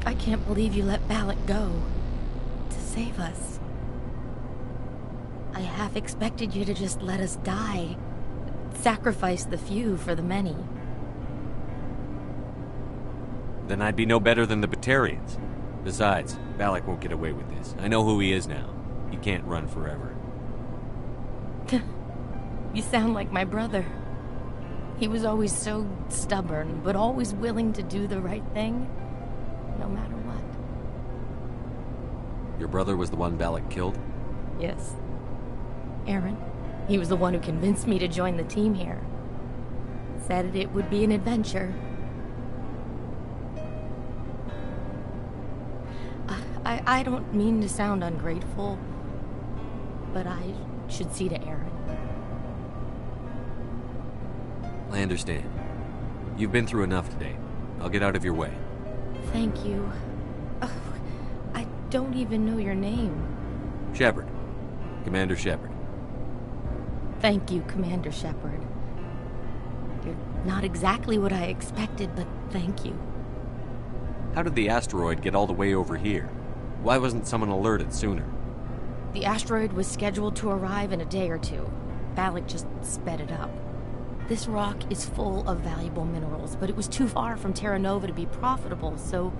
I can't believe you let Balak go. To save us. I half expected you to just let us die. Sacrifice the few for the many. Then I'd be no better than the Batarians. Besides, Balak won't get away with this. I know who he is now. He can't run forever. You sound like my brother. He was always so stubborn, but always willing to do the right thing, no matter what. Your brother was the one Balak killed? Yes. Aaron. He was the one who convinced me to join the team here. Said it would be an adventure. I don't mean to sound ungrateful, but I should see to Aaron. I understand. You've been through enough today. I'll get out of your way. Thank you. Oh, I don't even know your name. Shepard. Commander Shepard. Thank you, Commander Shepard. You're not exactly what I expected, but thank you. How did the asteroid get all the way over here? Why wasn't someone alerted sooner? The asteroid was scheduled to arrive in a day or two. Balak just sped it up. This rock is full of valuable minerals, but it was too far from Terra Nova to be profitable, so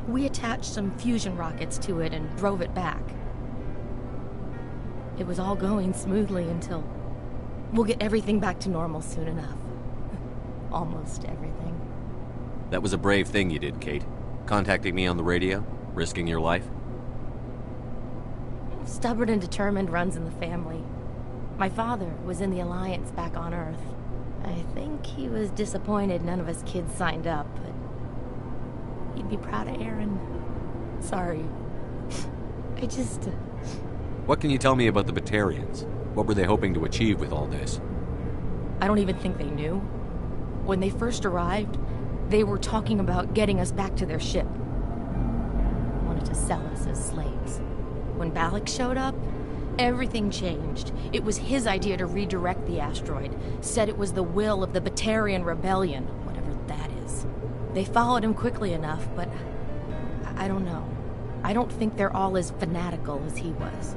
we attached some fusion rockets to it and drove it back. It was all going smoothly until... We'll get everything back to normal soon enough. Almost everything. That was a brave thing you did, Kate. Contacting me on the radio, risking your life. Stubborn and determined runs in the family. My father was in the Alliance back on Earth. I think he was disappointed none of us kids signed up, but he'd be proud of Aaron. Sorry. I just... What can you tell me about the Batarians? What were they hoping to achieve with all this? I don't even think they knew. When they first arrived, they were talking about getting us back to their ship. Wanted to sell us as slaves. When Balak showed up, everything changed. It was his idea to redirect the asteroid. Said it was the will of the Batarian Rebellion, whatever that is. They followed him quickly enough, but I don't know. I don't think they're all as fanatical as he was.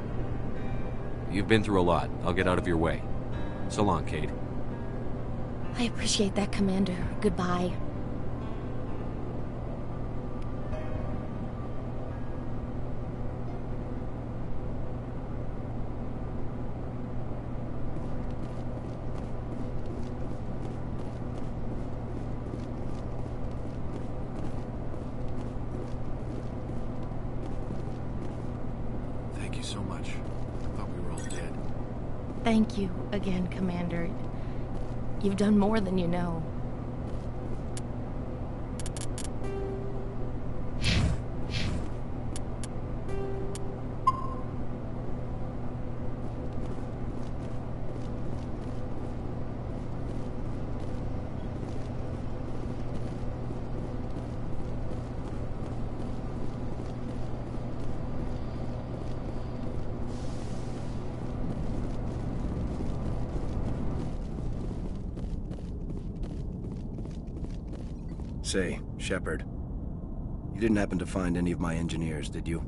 You've been through a lot. I'll get out of your way. So long, Kate. I appreciate that, Commander. Goodbye. Thank you so much. I thought we were all dead. Thank you again, Commander. You've done more than you know. Say, Shepard, you didn't happen to find any of my engineers, did you?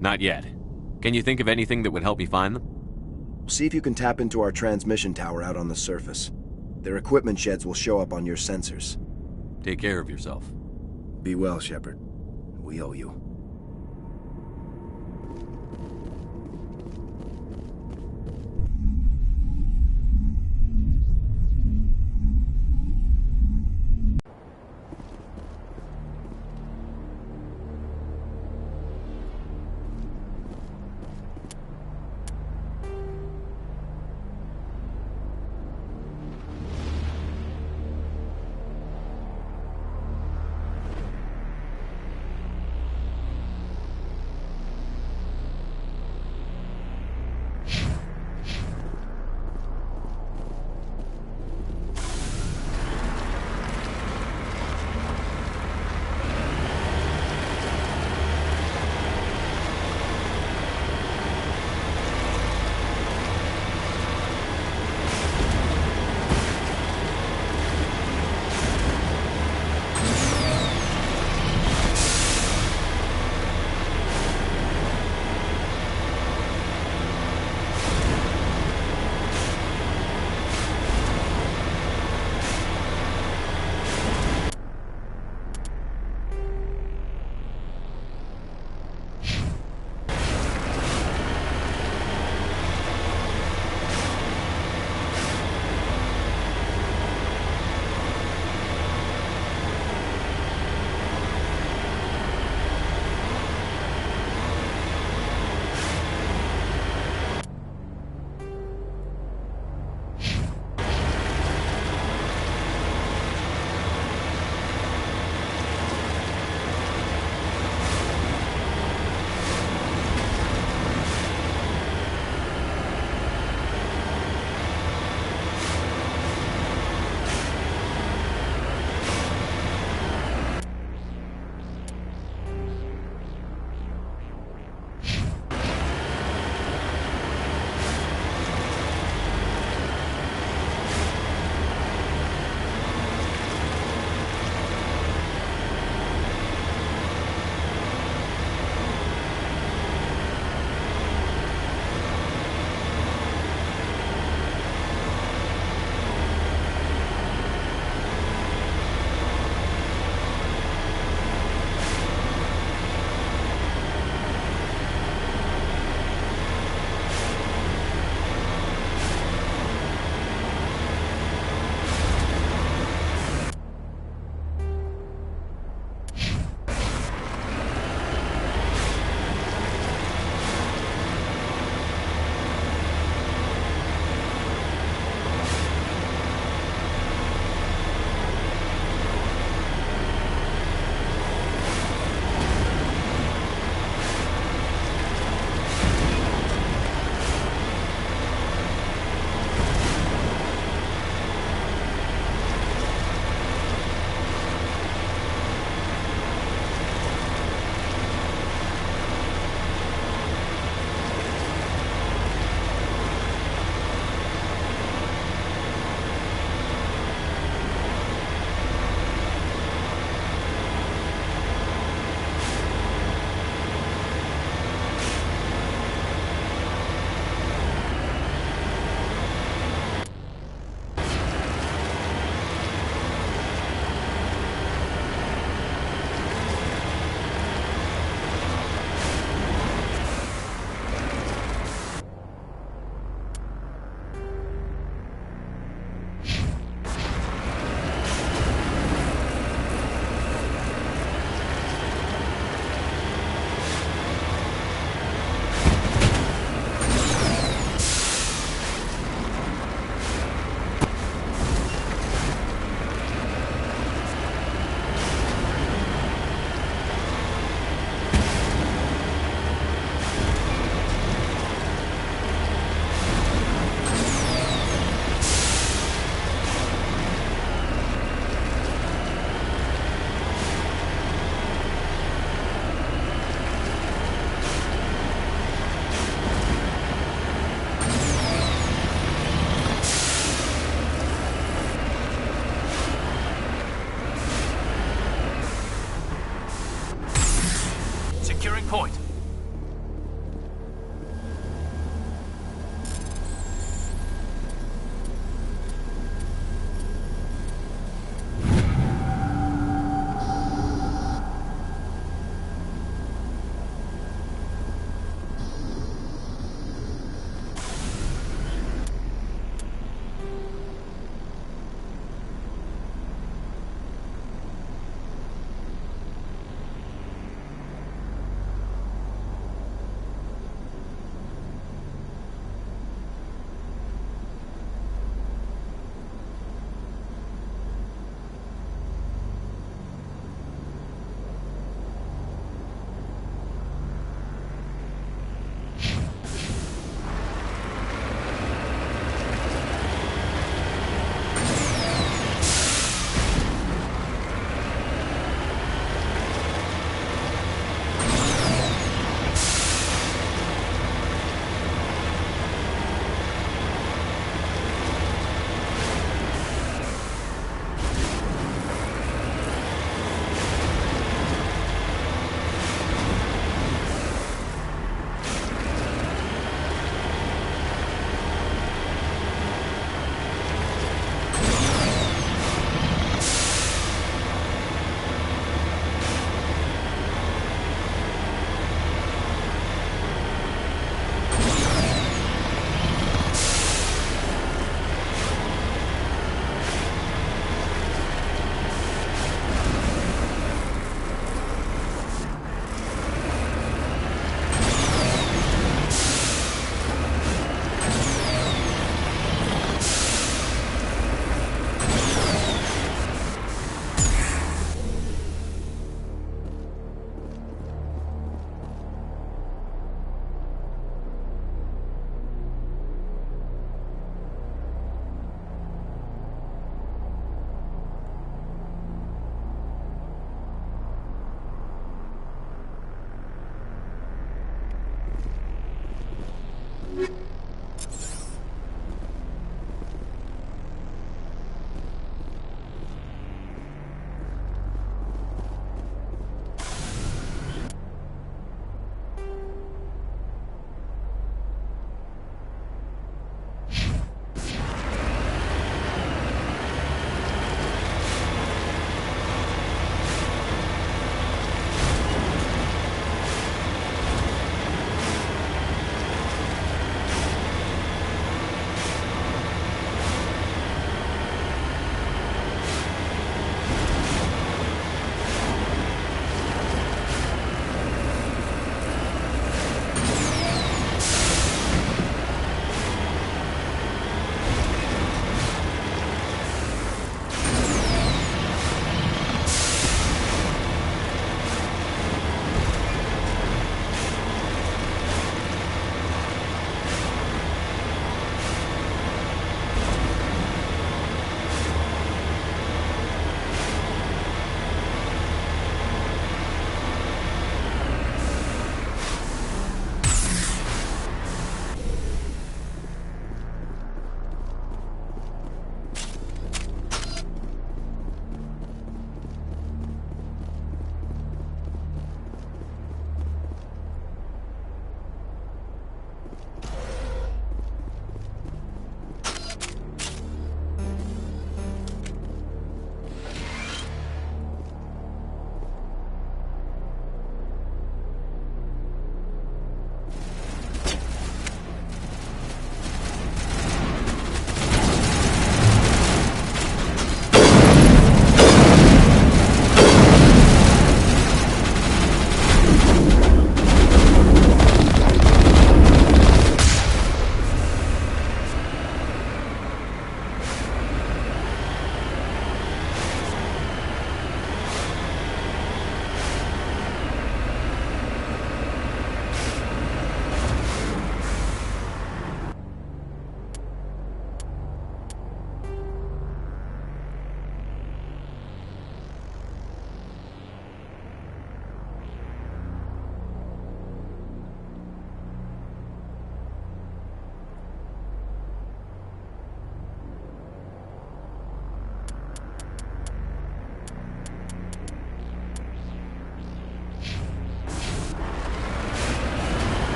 Not yet. Can you think of anything that would help me find them? See if you can tap into our transmission tower out on the surface. Their equipment sheds will show up on your sensors. Take care of yourself. Be well, Shepard. We owe you. point.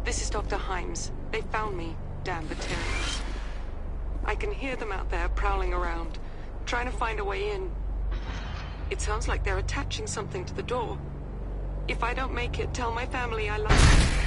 This is Dr. Himes. They found me, damn Batarians. I can hear them out there prowling around, trying to find a way in. It sounds like they're attaching something to the door. If I don't make it, tell my family I love them.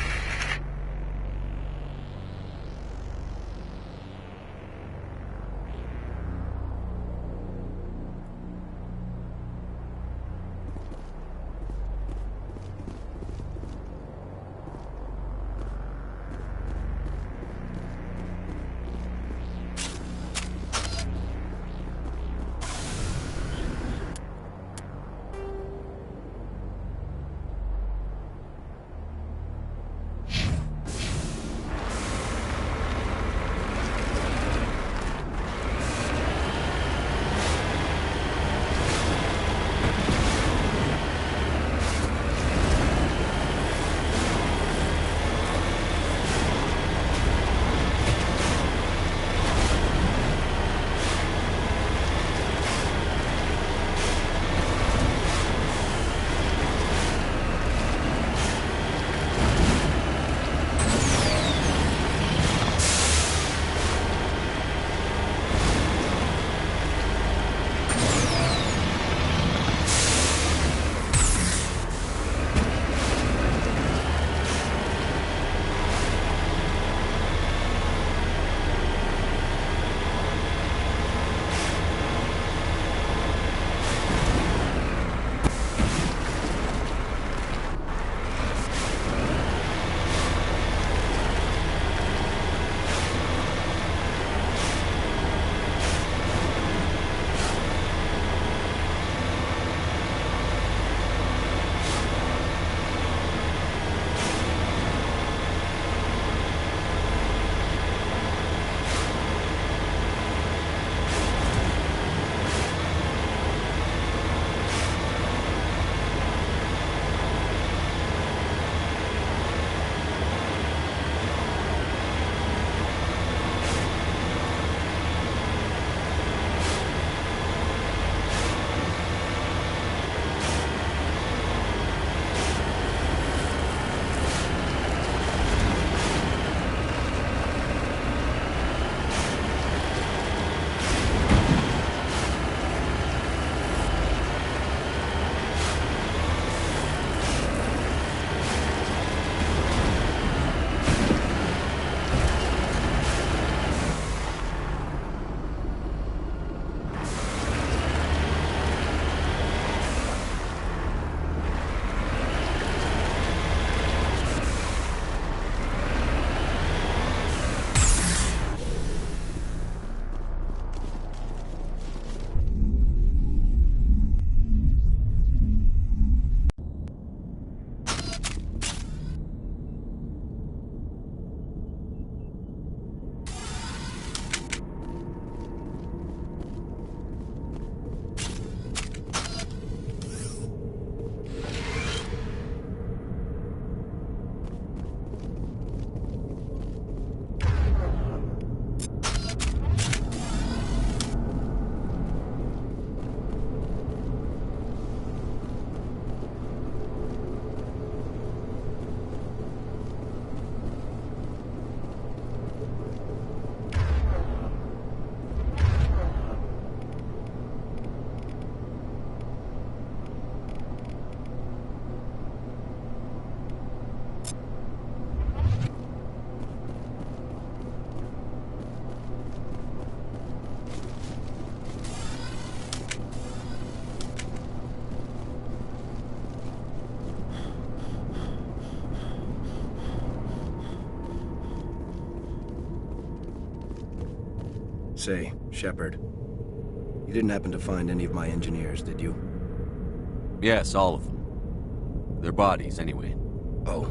Say, Shepard, you didn't happen to find any of my engineers, did you? Yes, all of them. Their bodies, anyway. Oh,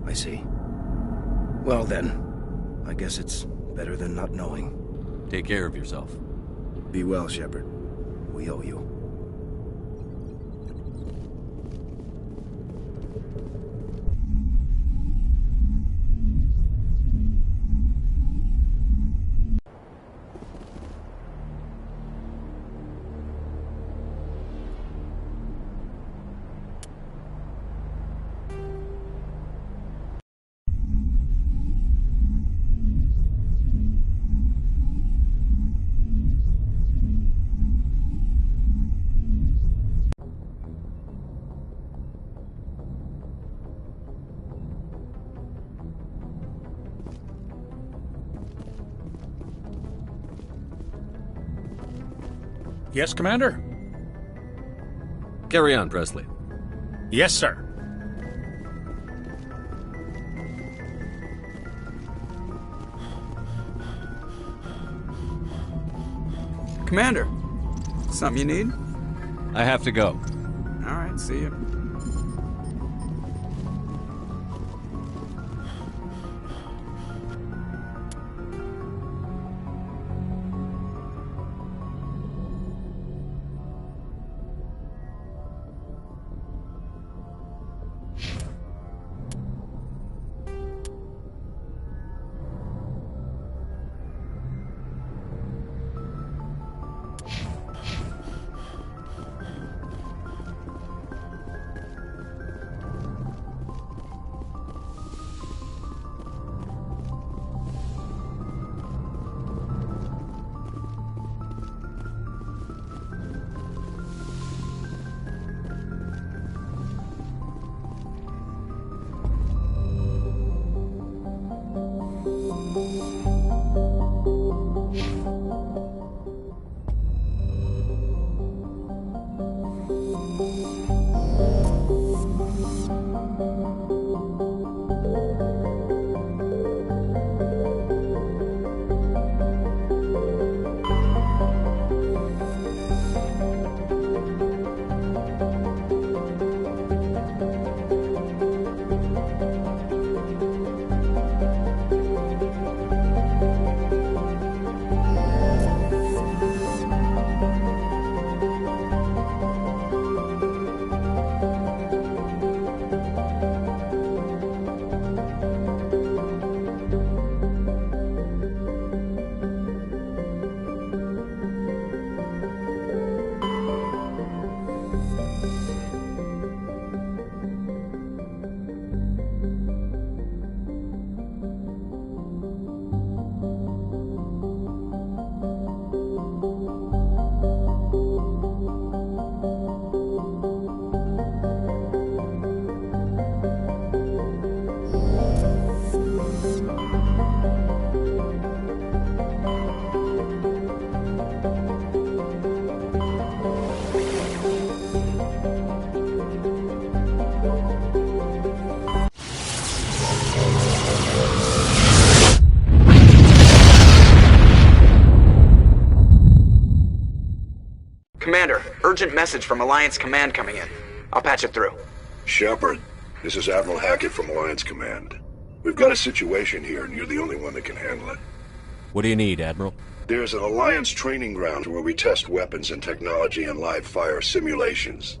I see. Well then, I guess it's better than not knowing. Take care of yourself. Be well, Shepard. We owe you. Yes, Commander? Carry on, Presley. Yes, sir. Commander, something you need? I have to go. All right, see you. Commander, urgent message from Alliance Command coming in. I'll patch it through. Shepard, this is Admiral Hackett from Alliance Command. We've got a situation here, and you're the only one that can handle it. What do you need, Admiral? There's an Alliance training ground where we test weapons and technology in live fire simulations.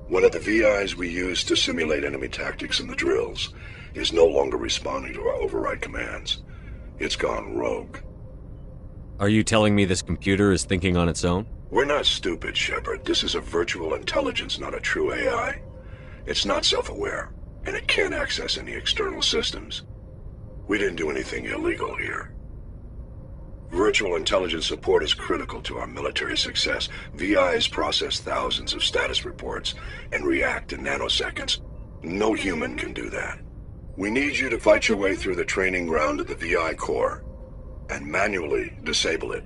One of the VIs we use to simulate enemy tactics in the drills is no longer responding to our override commands. It's gone rogue. Are you telling me this computer is thinking on its own? We're not stupid, Shepard. This is a virtual intelligence, not a true AI. It's not self-aware, and it can't access any external systems. We didn't do anything illegal here. Virtual intelligence support is critical to our military success. VIs process thousands of status reports and react in nanoseconds. No human can do that. We need you to fight your way through the training ground of the VI core and manually disable it.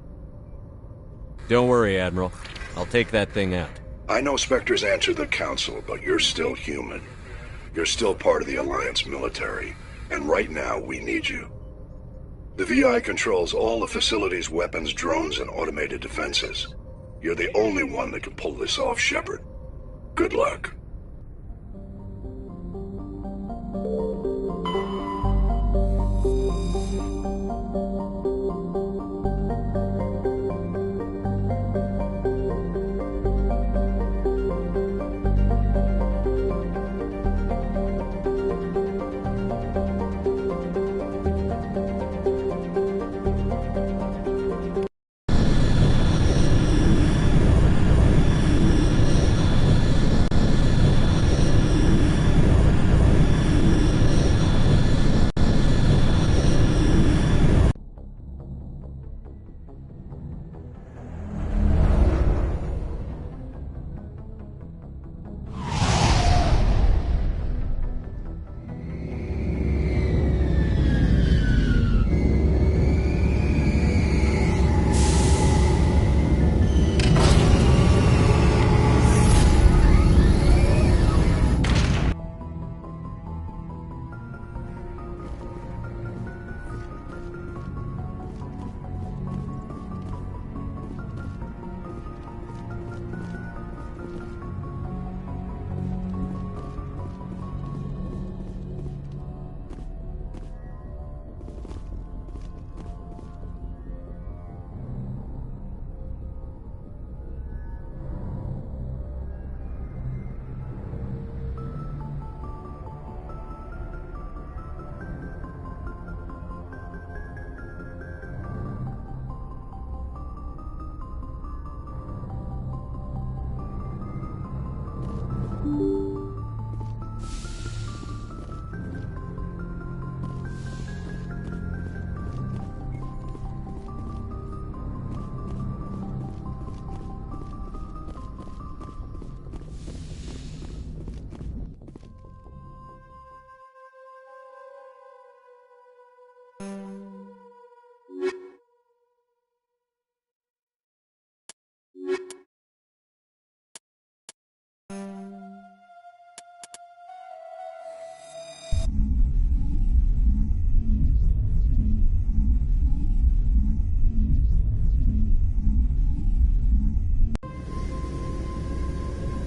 Don't worry, Admiral. I'll take that thing out. I know Spectres answer the Council, but you're still human. You're still part of the Alliance military, and right now we need you. The VI controls all the facility's weapons, drones, and automated defenses. You're the only one that can pull this off, Shepard. Good luck.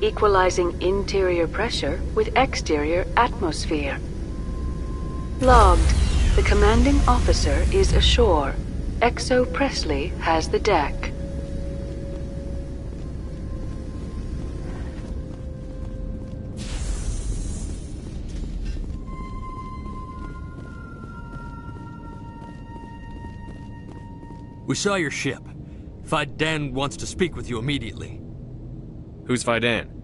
Equalizing interior pressure with exterior atmosphere. Logged. The commanding officer is ashore. XO Presley has the deck. We saw your ship. Fidan wants to speak with you immediately. Who's Fidan?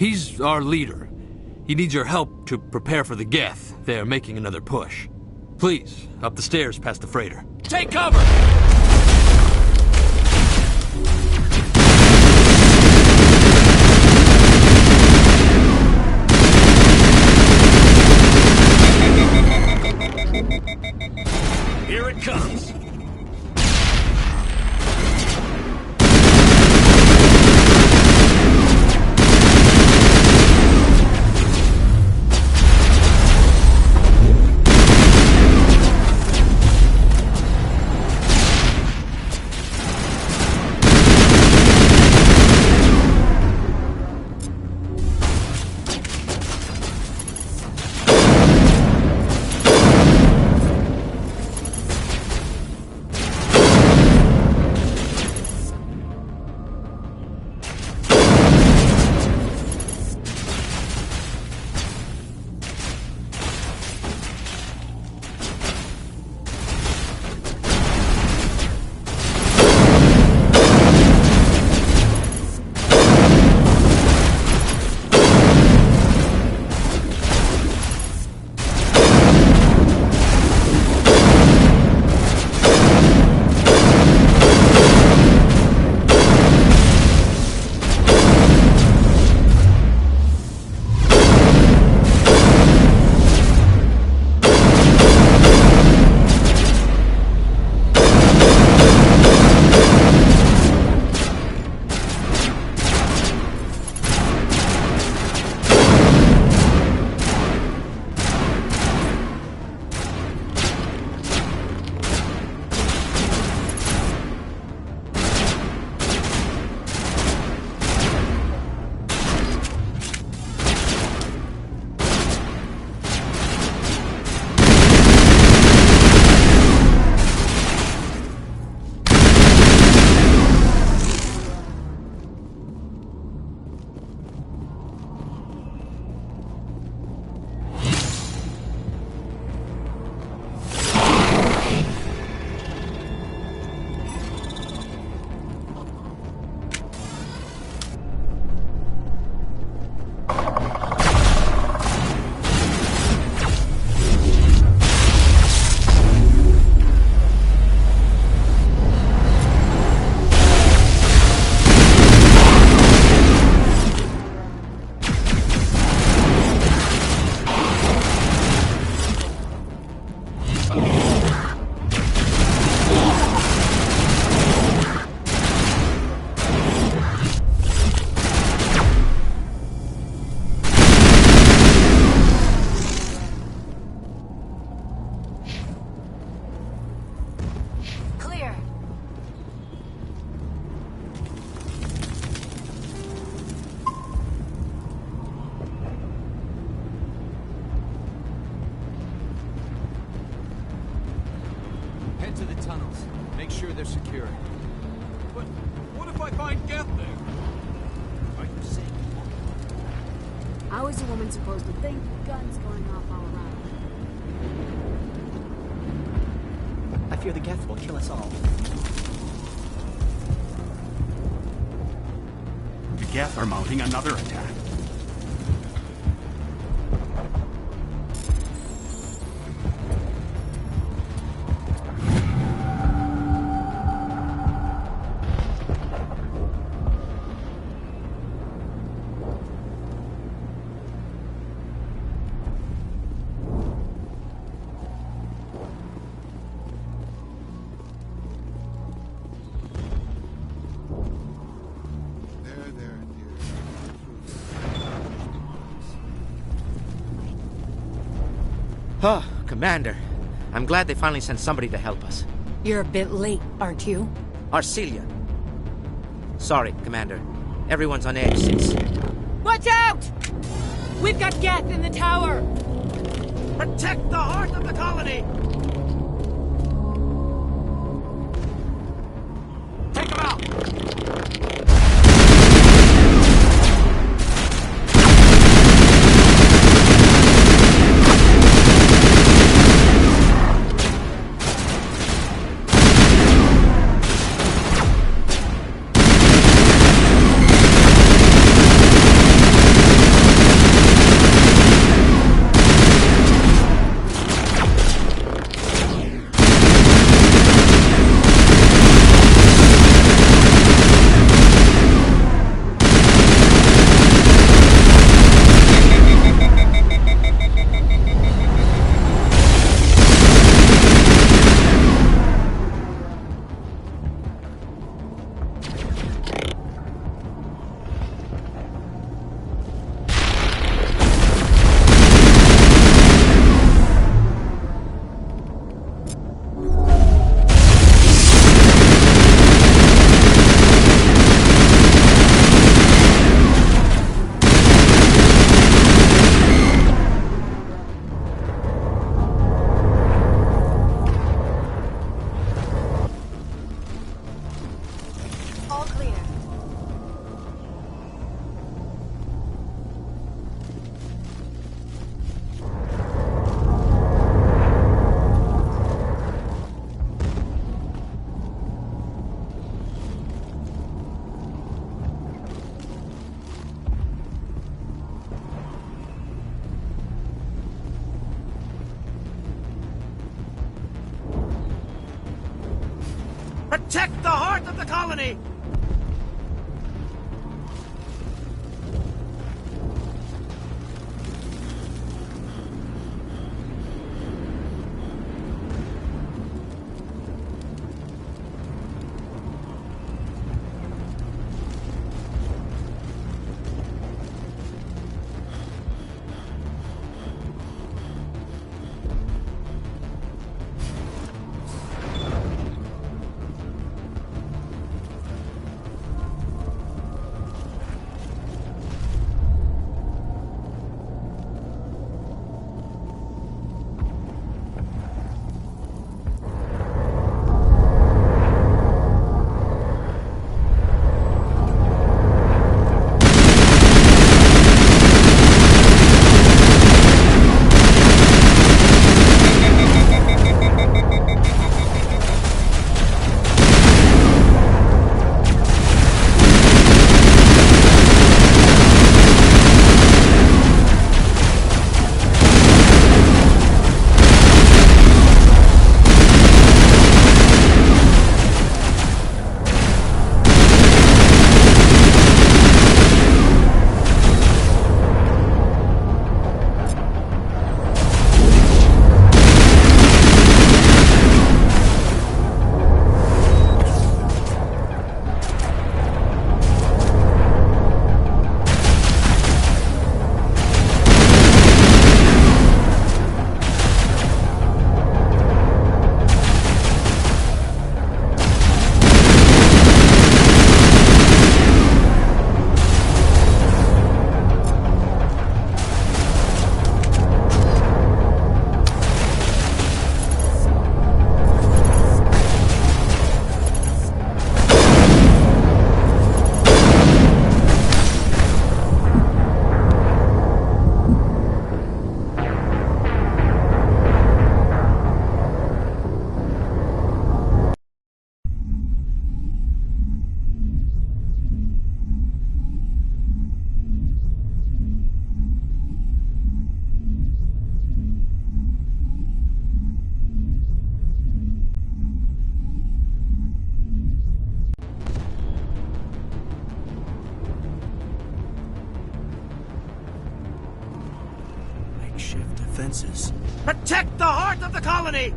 He's our leader. He needs your help to prepare for the Geth. They're making another push. Please, up the stairs past the freighter. Take cover! Here it comes. they're secure. But what if I find Geth there? Are you sick? How is a woman supposed to think with guns going off all around? I fear the Geth will kill us all. The Geth are mounting another attack. Oh, Commander. I'm glad they finally sent somebody to help us. You're a bit late, aren't you? Arcelia. Sorry, Commander. Everyone's on edge since... Watch out! We've got Geth in the tower! Protect the heart of the colony! Take him out! Protect the heart of the colony! defenses. Protect the heart of the colony!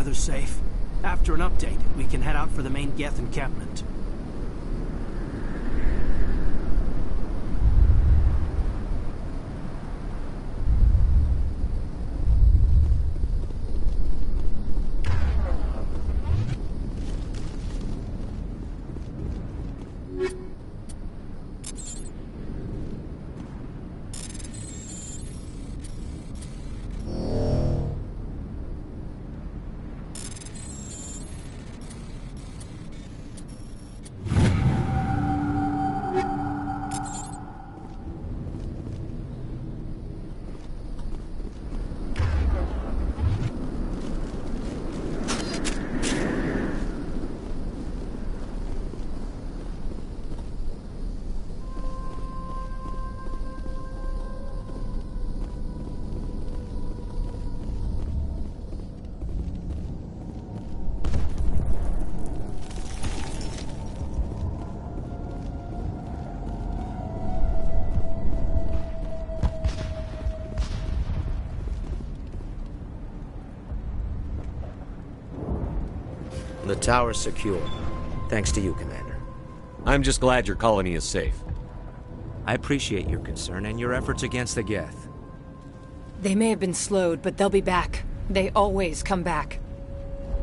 weather's safe. After an update, we can head out for the main Geth encampment. The tower's secure. Thanks to you, Commander. I'm just glad your colony is safe. I appreciate your concern and your efforts against the Geth. They may have been slowed, but they'll be back. They always come back.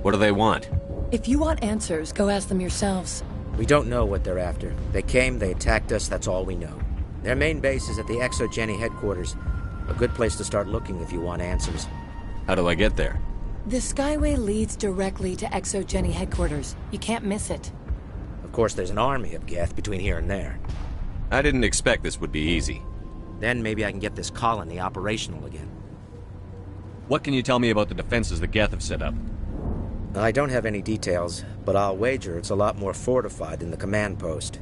What do they want? If you want answers, go ask them yourselves. We don't know what they're after. They came, they attacked us, that's all we know. Their main base is at the ExoGeni headquarters. A good place to start looking if you want answers. How do I get there? The Skyway leads directly to ExoGeni headquarters. You can't miss it. Of course, there's an army of Geth between here and there. I didn't expect this would be easy. Then maybe I can get this colony operational again. What can you tell me about the defenses the Geth have set up? I don't have any details, but I'll wager it's a lot more fortified than the command post.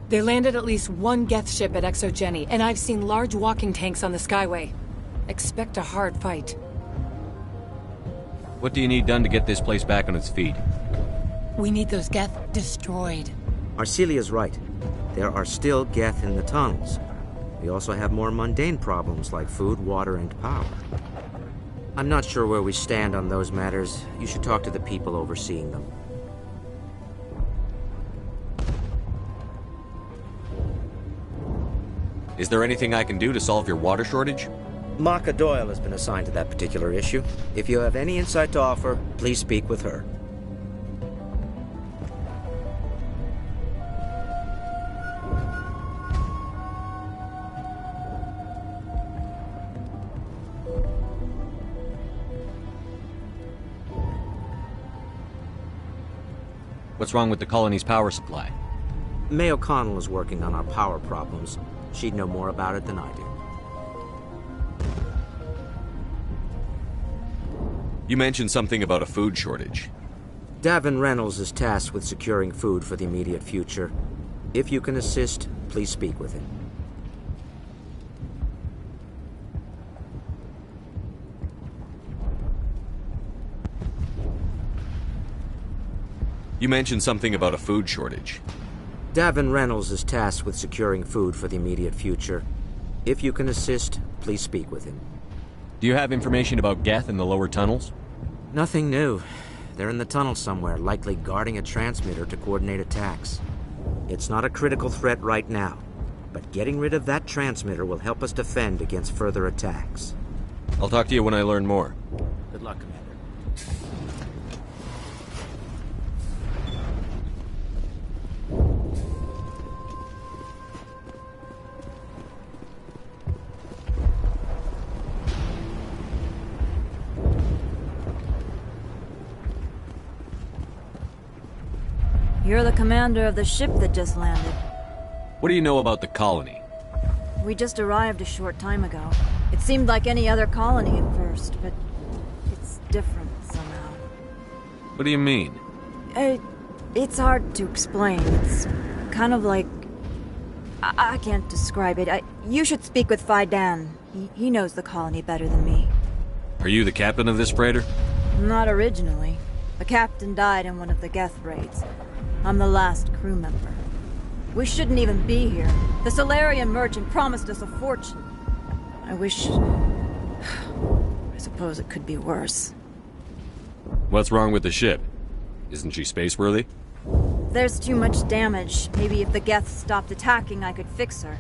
They landed at least one Geth ship at ExoGeni, and I've seen large walking tanks on the Skyway. Expect a hard fight. What do you need done to get this place back on its feet? We need those Geth destroyed. Arcelia's right. There are still Geth in the tunnels. We also have more mundane problems like food, water, and power. I'm not sure where we stand on those matters. You should talk to the people overseeing them. Is there anything I can do to solve your water shortage? Maka Doyle has been assigned to that particular issue. If you have any insight to offer, please speak with her. What's wrong with the colony's power supply? May O'Connell is working on our power problems. She'd know more about it than I do. You mentioned something about a food shortage. Davin Reynolds is tasked with securing food for the immediate future. If you can assist, please speak with him. You mentioned something about a food shortage. Davin Reynolds is tasked with securing food for the immediate future. If you can assist, please speak with him. Do you have information about Geth in the lower tunnels? Nothing new. They're in the tunnel somewhere, likely guarding a transmitter to coordinate attacks. It's not a critical threat right now, but getting rid of that transmitter will help us defend against further attacks. I'll talk to you when I learn more. Good luck, Commander. You're the commander of the ship that just landed. What do you know about the colony? We just arrived a short time ago. It seemed like any other colony at first, but it's different somehow. What do you mean? It's hard to explain. It's kind of like... I can't describe it. You should speak with Phi Dan. He knows the colony better than me. Are you the captain of this freighter? Not originally. The captain died in one of the Geth raids. I'm the last crew member. We shouldn't even be here. The Solarian merchant promised us a fortune. I wish... I suppose it could be worse. What's wrong with the ship? Isn't she space-worthy? There's too much damage. Maybe if the Geth stopped attacking, I could fix her.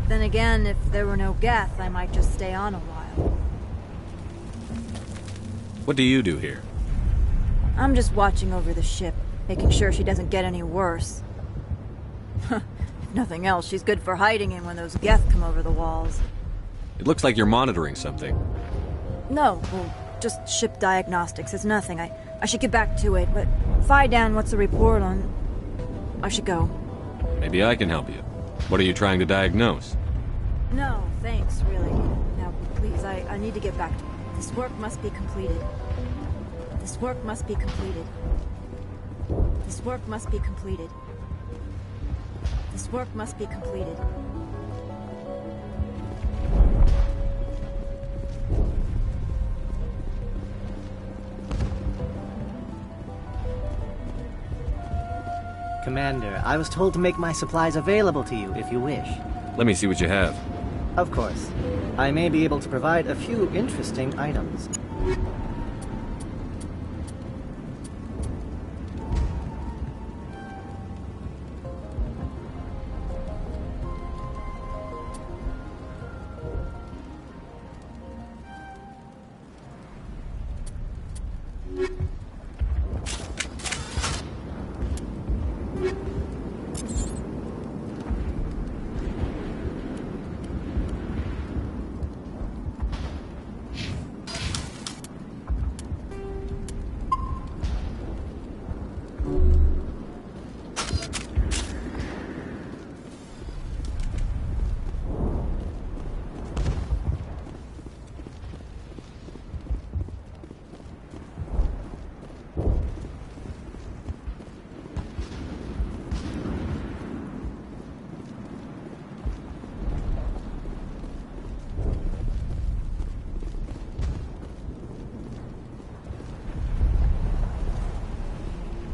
Then again, if there were no Geth, I might just stay on a while. What do you do here? I'm just watching over the ship, making sure she doesn't get any worse. If nothing else, she's good for hiding in when those Geth come over the walls. It looks like you're monitoring something. No, well, just ship diagnostics. It's nothing. I should get back to it, but Dan, what's the report on... I should go. Maybe I can help you. What are you trying to diagnose? No, thanks, really. Now, please, I need to get back to it. This work must be completed. This work must be completed. This work must be completed. This work must be completed. Commander, I was told to make my supplies available to you if you wish. Let me see what you have. Of course. I may be able to provide a few interesting items.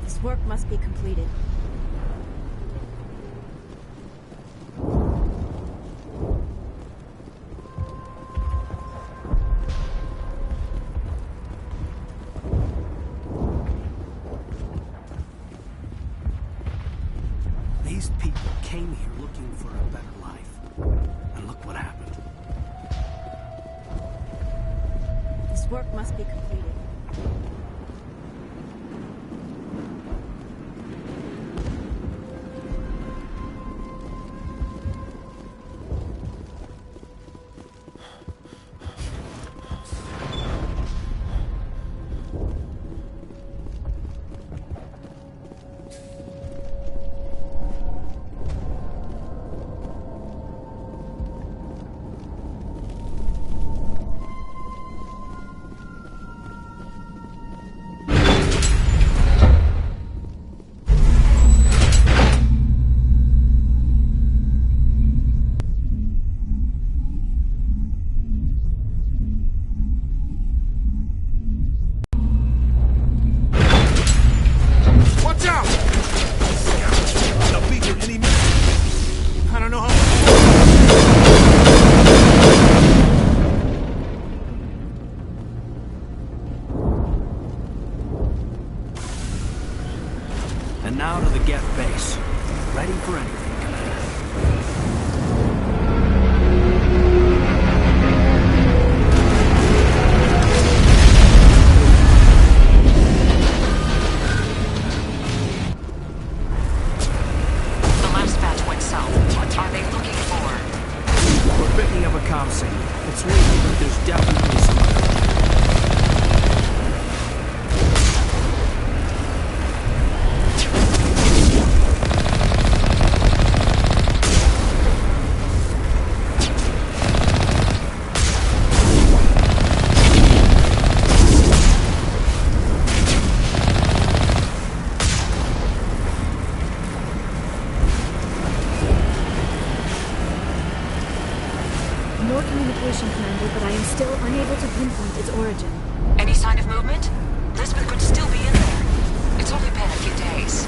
This work must be completed. These people came here looking for a better life. And look what happened. This work must be completed. And now to the Geth base. Ready for anything, Commander. The last batch went south. What are they looking for? We're picking up a comm signal. It's weak, but there's definitely some other. More communication, Commander, but I am still unable to pinpoint its origin. Any sign of movement? Lisbeth could still be in there. It's only been a few days.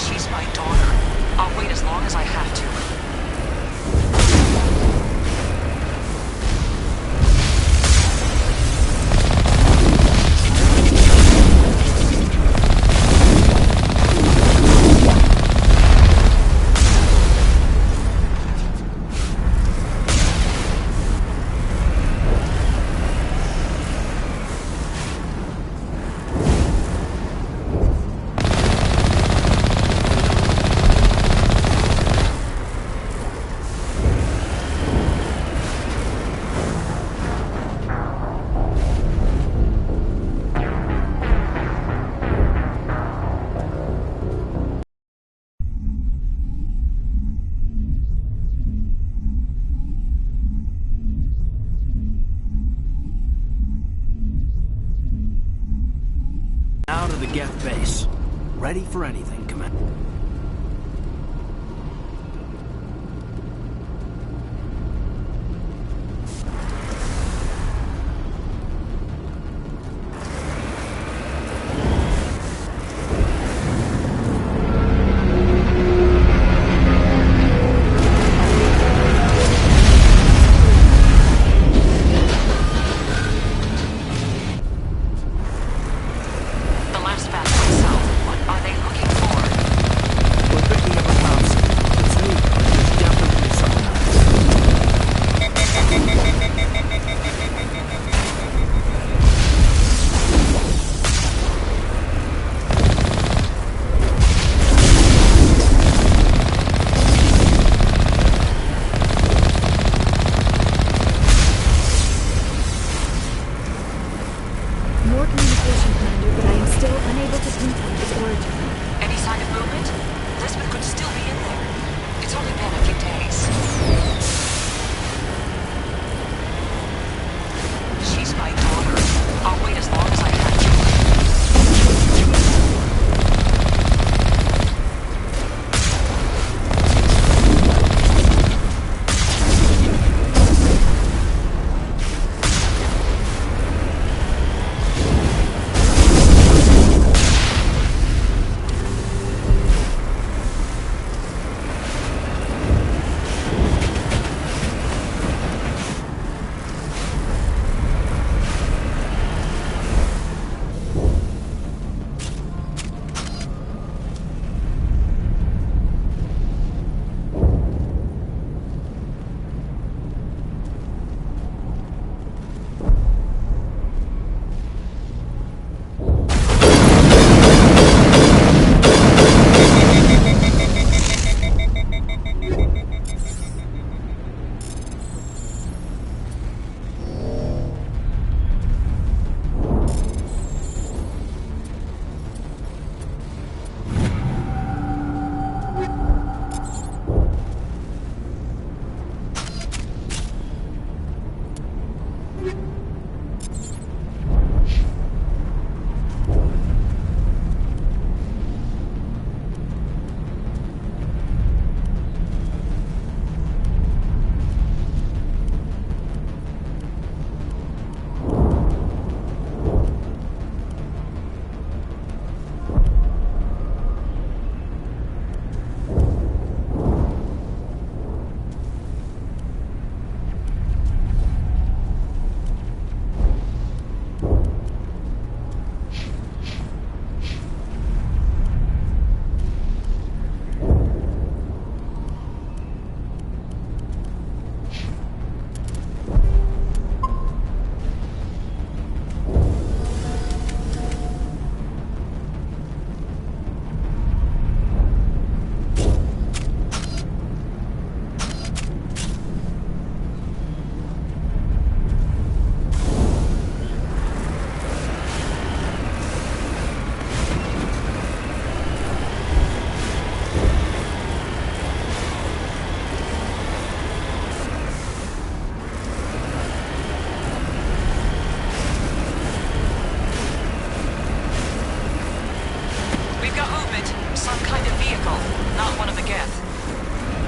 She's my daughter. I'll wait as long as I have to. Out of the Geth base. Ready for anything, Commander. The last batch myself. What are they looking for? We're picking up a Thompson. It's me. There's definitely someone More communication, Commander, but I am still unable to pinpoint its origin. Any sign of movement? Lisbeth could still be in there. It's only been a few days. She's my daughter. I'll wait as long as I have to.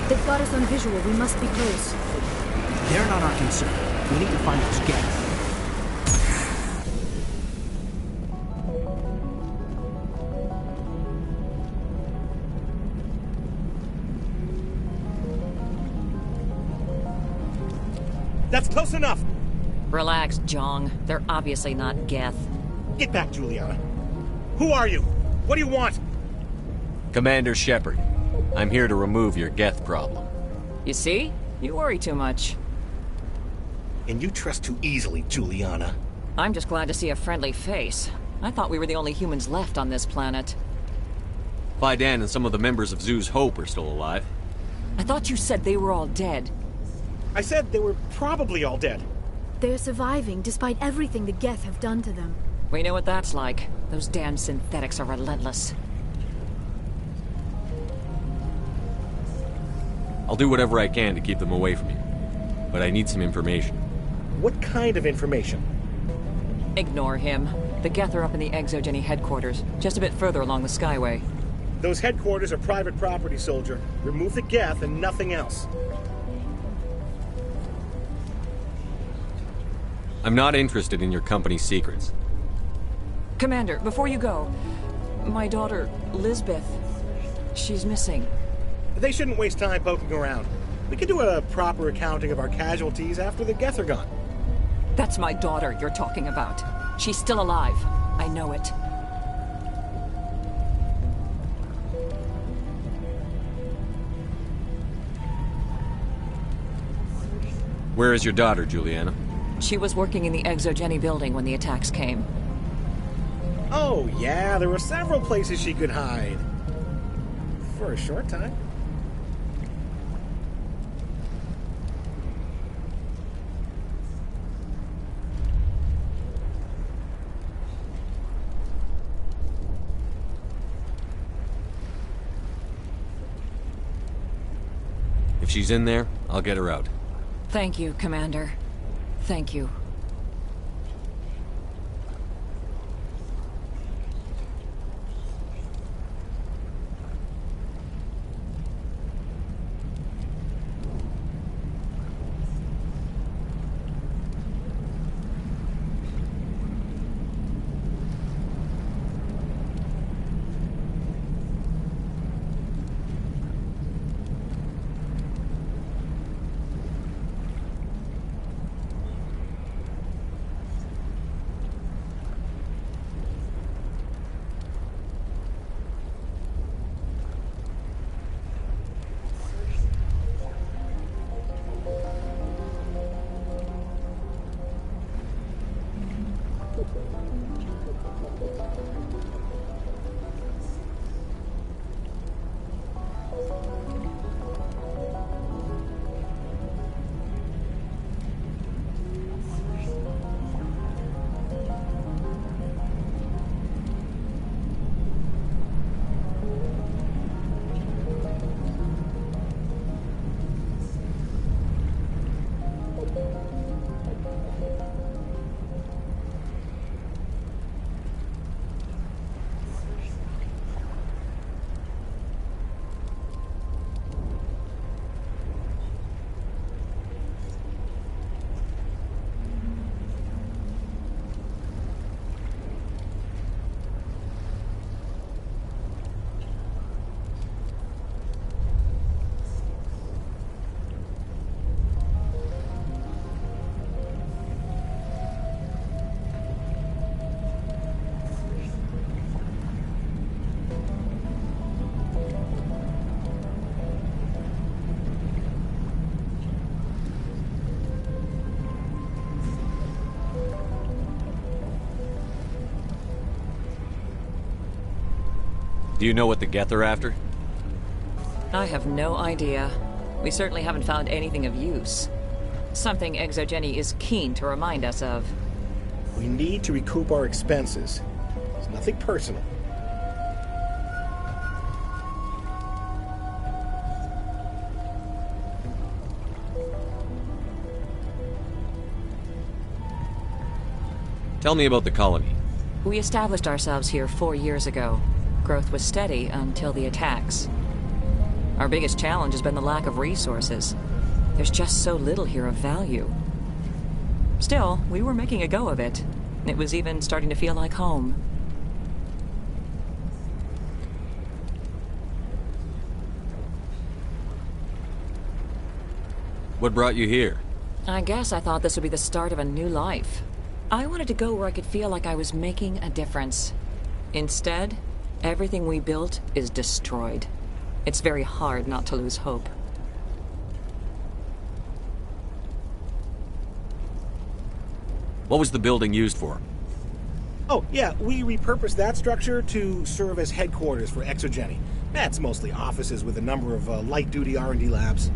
They've got us on visual. We must be close. They're not our concern. We need to find those Geth. That's close enough! Relax, Jong. They're obviously not Geth. Get back, Juliana. Who are you? What do you want? Commander Shepard. I'm here to remove your Geth problem. You see? You worry too much. And you trust too easily, Juliana. I'm just glad to see a friendly face. I thought we were the only humans left on this planet. Fidan and some of the members of Zoo's Hope are still alive. I thought you said they were all dead. I said they were probably all dead. They're surviving despite everything the Geth have done to them. We know what that's like. Those damn synthetics are relentless. I'll do whatever I can to keep them away from you. But I need some information. What kind of information? Ignore him. The Geth are up in the Exogeny headquarters, just a bit further along the Skyway. Those headquarters are private property, soldier. Remove the Geth and nothing else. I'm not interested in your company's secrets. Commander, before you go, my daughter, Lisbeth, she's missing. They shouldn't waste time poking around. We can do a proper accounting of our casualties after the Geth are gone. That's my daughter you're talking about. She's still alive. I know it. Where is your daughter, Juliana? She was working in the Exogeny building when the attacks came. Oh, yeah, there were several places she could hide. For a short time. If she's in there, I'll get her out. Thank you, Commander. Thank you. Do you know what the Geth are after? I have no idea. We certainly haven't found anything of use. Something Exogeny is keen to remind us of. We need to recoup our expenses. It's nothing personal. Tell me about the colony. We established ourselves here 4 years ago. Growth was steady until the attacks. Our biggest challenge has been the lack of resources. There's just so little here of value. Still, we were making a go of it. It was even starting to feel like home. What brought you here? I guess I thought this would be the start of a new life. I wanted to go where I could feel like I was making a difference. Instead, everything we built is destroyed. It's very hard not to lose hope. What was the building used for? Oh, yeah, we repurposed that structure to serve as headquarters for Exogeny. That's mostly offices with a number of light-duty R&D labs.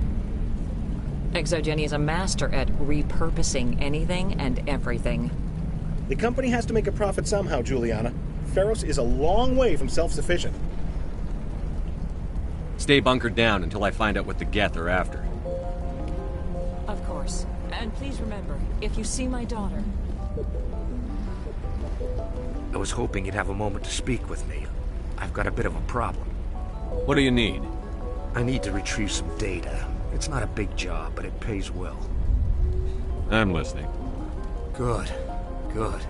Exogeny is a master at repurposing anything and everything. The company has to make a profit somehow, Juliana. Feros is a long way from self-sufficient. Stay bunkered down until I find out what the Geth are after. Of course. And please remember, if you see my daughter... I was hoping you'd have a moment to speak with me. I've got a bit of a problem. What do you need? I need to retrieve some data. It's not a big job, but it pays well. I'm listening. Good. Good.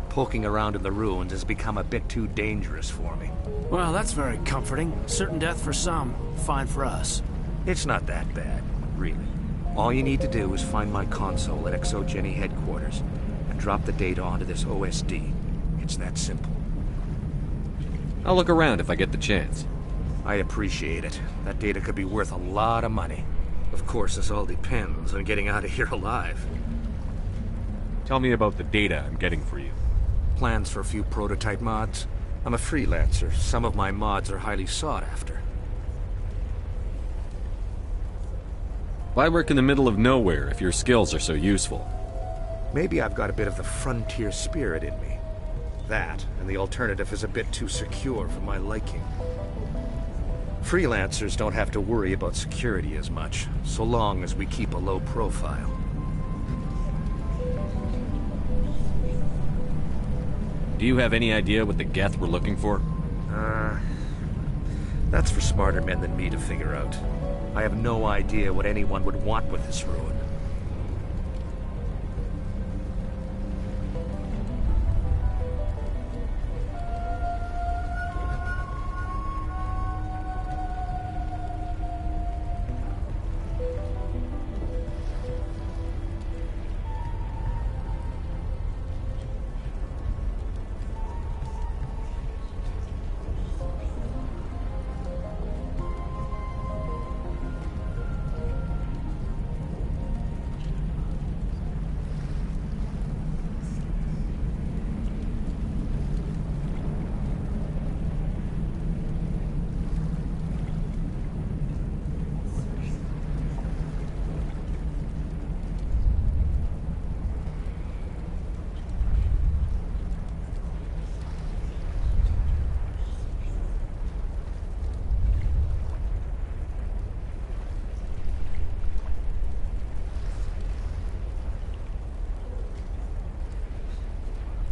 Poking around in the ruins has become a bit too dangerous for me. Well, that's very comforting. Certain death for some, fine for us. It's not that bad, really. All you need to do is find my console at Exogeny headquarters and drop the data onto this OSD. It's that simple. I'll look around if I get the chance. I appreciate it. That data could be worth a lot of money. Of course, this all depends on getting out of here alive. Tell me about the data I'm getting for you. Plans for a few prototype mods. I'm a freelancer. Some of my mods are highly sought after. Why work in the middle of nowhere if your skills are so useful? Maybe I've got a bit of the frontier spirit in me. That, and the alternative is a bit too secure for my liking. Freelancers don't have to worry about security as much, so long as we keep a low profile. Do you have any idea what the Geth were looking for? That's for smarter men than me to figure out. I have no idea what anyone would want with this ruin.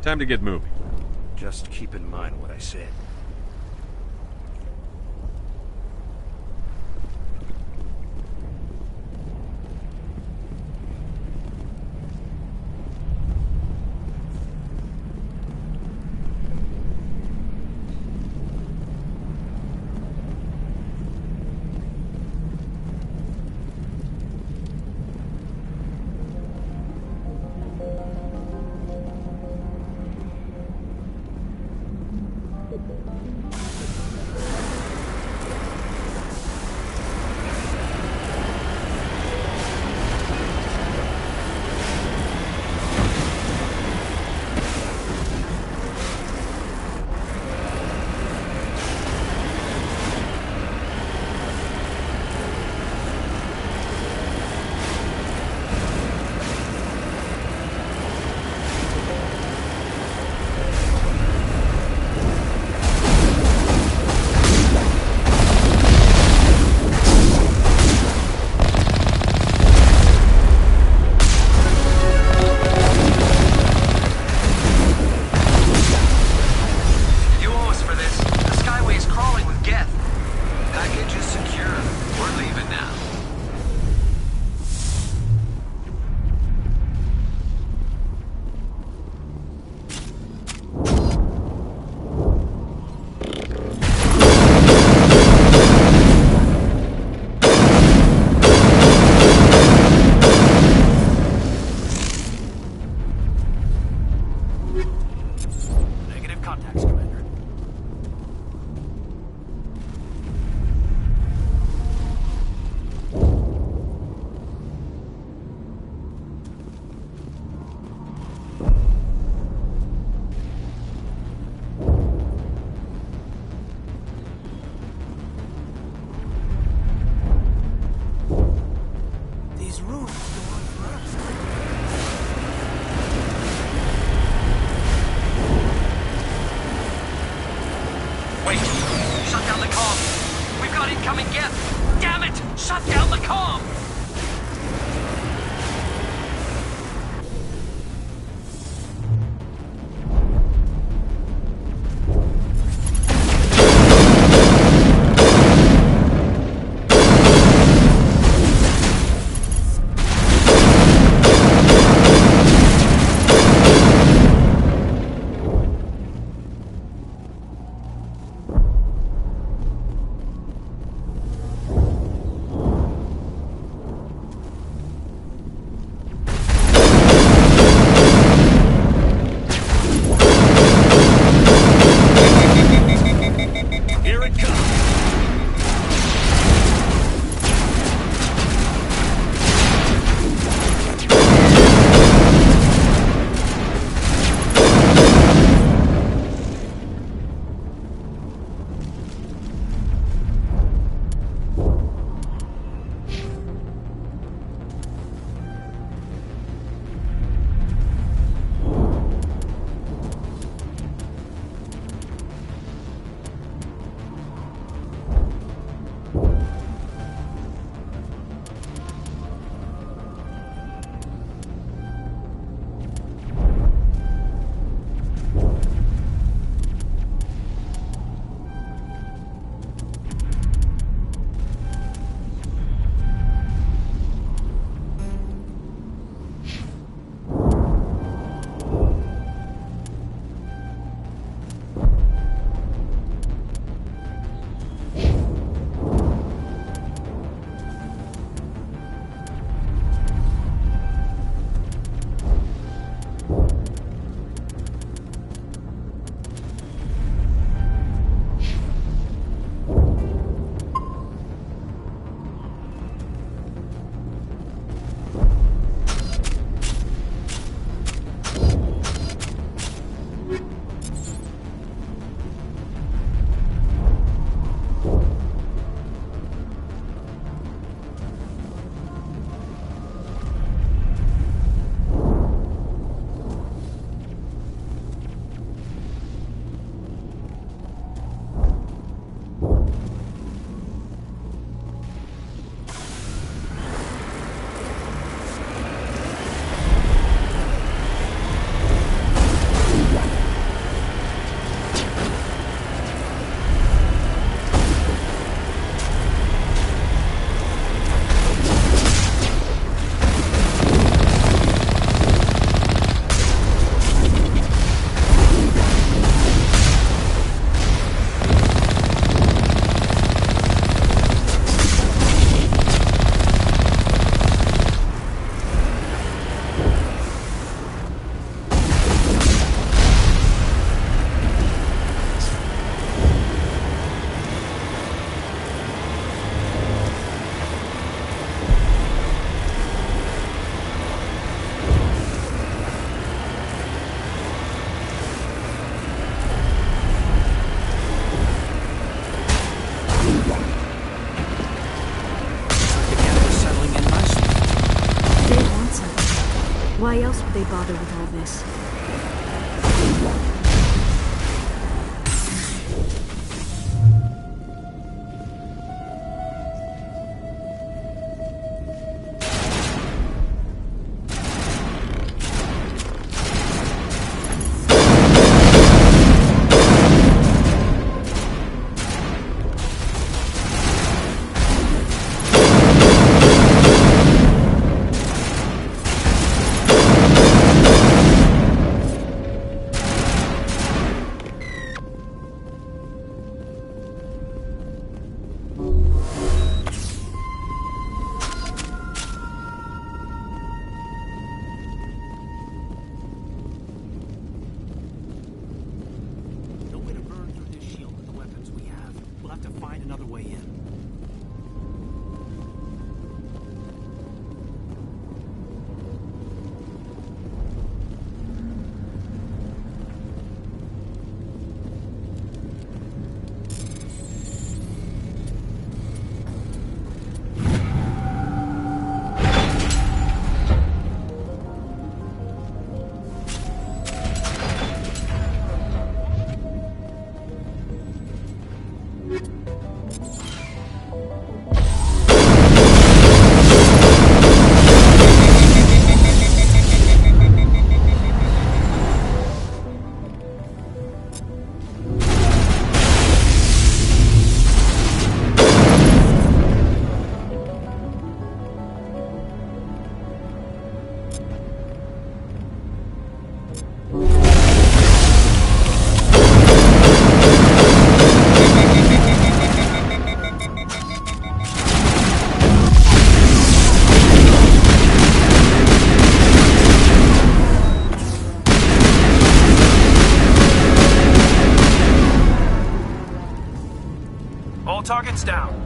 Time to get moving. Just keep in mind what I said. incoming Geth! Damn it! Shut down the comm! Why else would they bother with all this? All targets down.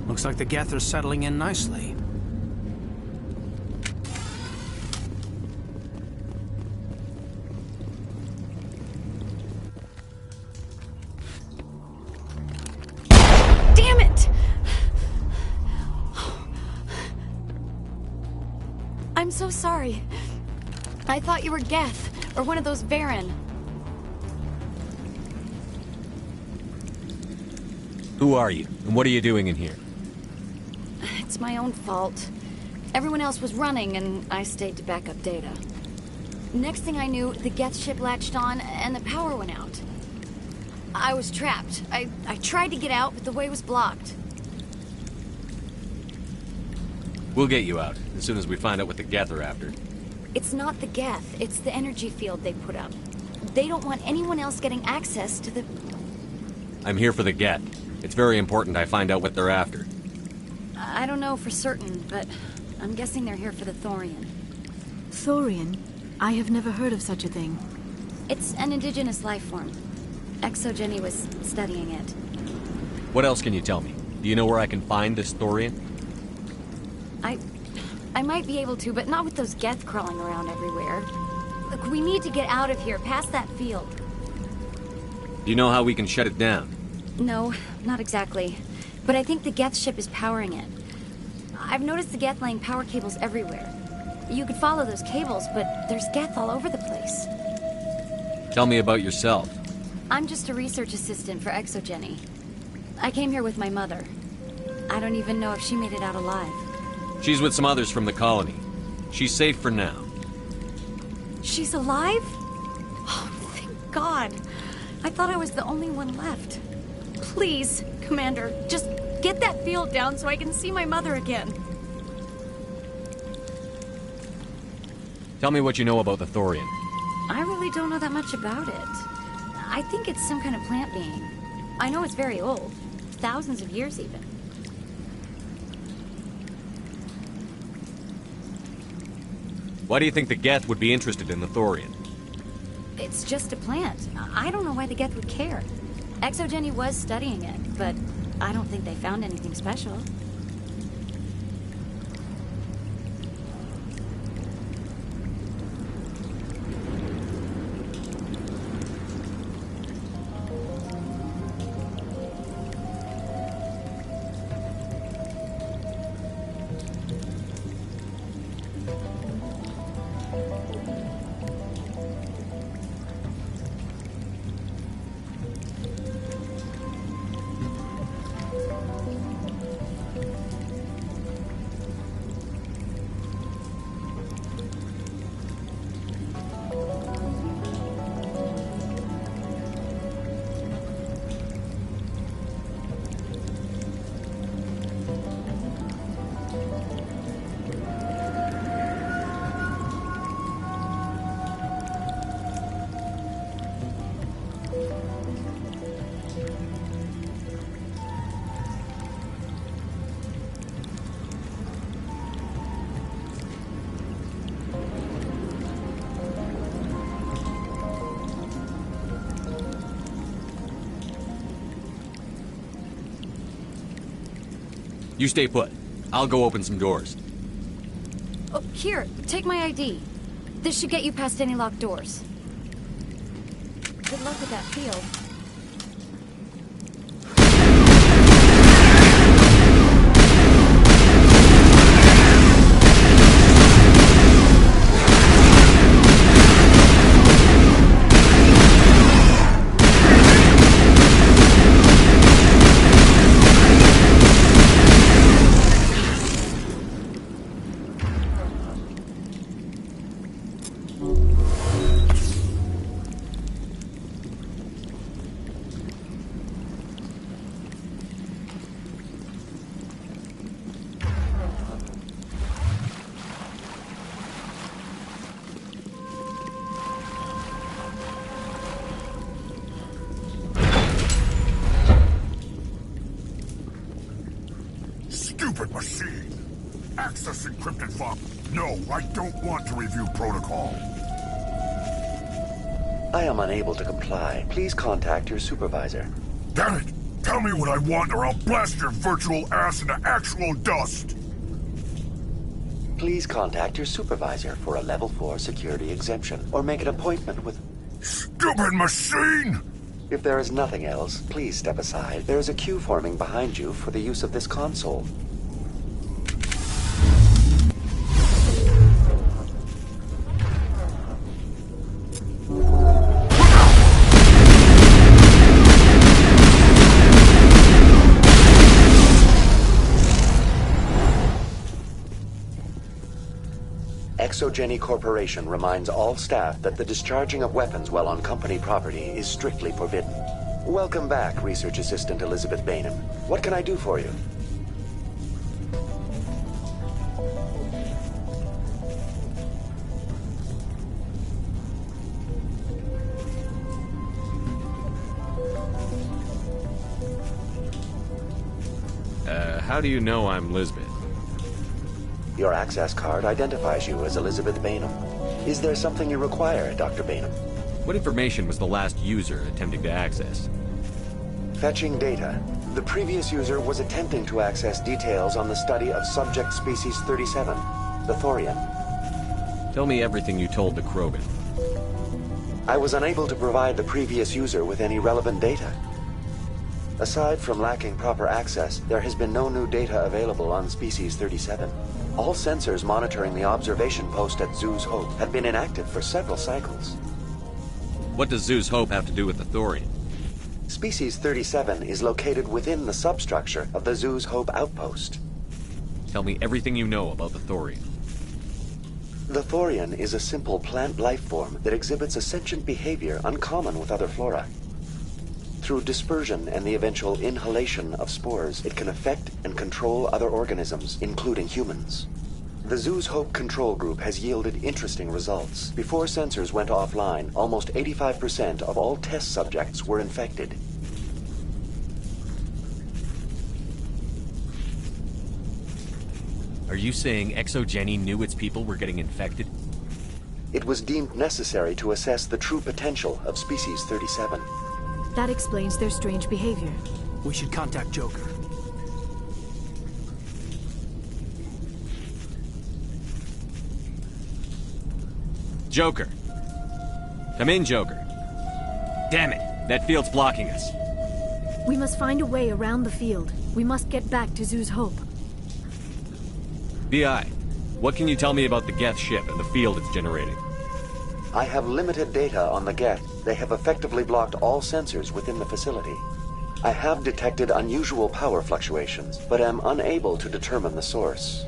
Looks like the Geth are settling in nicely. Damn it! I'm so sorry. I thought you were Geth, or one of those Varen. Who are you, and what are you doing in here? It's my own fault. Everyone else was running, and I stayed to back up data. Next thing I knew, the Geth ship latched on, and the power went out. I was trapped. I tried to get out, but the way was blocked. We'll get you out, as soon as we find out what the Geth are after. It's not the Geth, it's the energy field they put up. They don't want anyone else getting access to the... I'm here for the Geth. It's very important I find out what they're after. I don't know for certain, but I'm guessing they're here for the Thorian. Thorian? I have never heard of such a thing. It's an indigenous life form. ExoGenny was studying it. What else can you tell me? Do you know where I can find this Thorian? I might be able to, but not with those Geth crawling around everywhere. Look, we need to get out of here, past that field. Do you know how we can shut it down? No, not exactly. But I think the Geth ship is powering it. I've noticed the Geth laying power cables everywhere. You could follow those cables, but there's Geth all over the place. Tell me about yourself. I'm just a research assistant for ExoGenny. I came here with my mother. I don't even know if she made it out alive. She's with some others from the colony. She's safe for now. She's alive? Oh, thank God. I thought I was the only one left. Please, Commander, just get that field down so I can see my mother again. Tell me what you know about the Thorian. I really don't know that much about it. I I think it's some kind of plant being. I know it's very old. Thousands of years, even. Why do you think the Geth would be interested in the Thorian? It's just a plant. I don't know why the Geth would care. ExoGeni was studying it, but I don't think they found anything special. You stay put. I'll go open some doors. Oh, here, take my ID. This should get you past any locked doors. Good luck with that field. Stupid machine! Access encrypted file. No, I don't want to review protocol. I am unable to comply. Please contact your supervisor. Damn it! Tell me what I want or I'll blast your virtual ass into actual dust! Please contact your supervisor for a level 4 security exemption, or make an appointment with... Stupid machine! If there is nothing else, please step aside. There is a queue forming behind you for the use of this console. ExoGeni Corporation reminds all staff that the discharging of weapons while on company property is strictly forbidden. Welcome back, Research Assistant Elizabeth Bainham. What can I do for you? How do you know I'm Lisbeth? Your access card identifies you as Elizabeth Bainham. Is there something you require, Dr. Bainham? What information was the last user attempting to access? Fetching data. The previous user was attempting to access details on the study of subject species 37, the Thorian. Tell me everything you told the Krogan. I was unable to provide the previous user with any relevant data. Aside from lacking proper access, there has been no new data available on species 37. All sensors monitoring the observation post at Zoo's Hope have been inactive for several cycles. What does Zoo's Hope have to do with the Thorian? Species 37 is located within the substructure of the Zoo's Hope outpost. Tell me everything you know about the Thorian. The Thorian is a simple plant life form that exhibits a sentient behavior uncommon with other flora. Through dispersion and the eventual inhalation of spores, it can affect and control other organisms, including humans. The Zoo's Hope control group has yielded interesting results. Before sensors went offline, almost 85% of all test subjects were infected. Are you saying ExoGeni knew its people were getting infected? It was deemed necessary to assess the true potential of Species 37. That explains their strange behavior. We should contact Joker. Joker. Come in, Joker. Damn it, that field's blocking us. We must find a way around the field. We must get back to Zoo's Hope. BI, what can you tell me about the Geth ship and the field it's generating? I have limited data on the Geth. They have effectively blocked all sensors within the facility. I have detected unusual power fluctuations, but am unable to determine the source.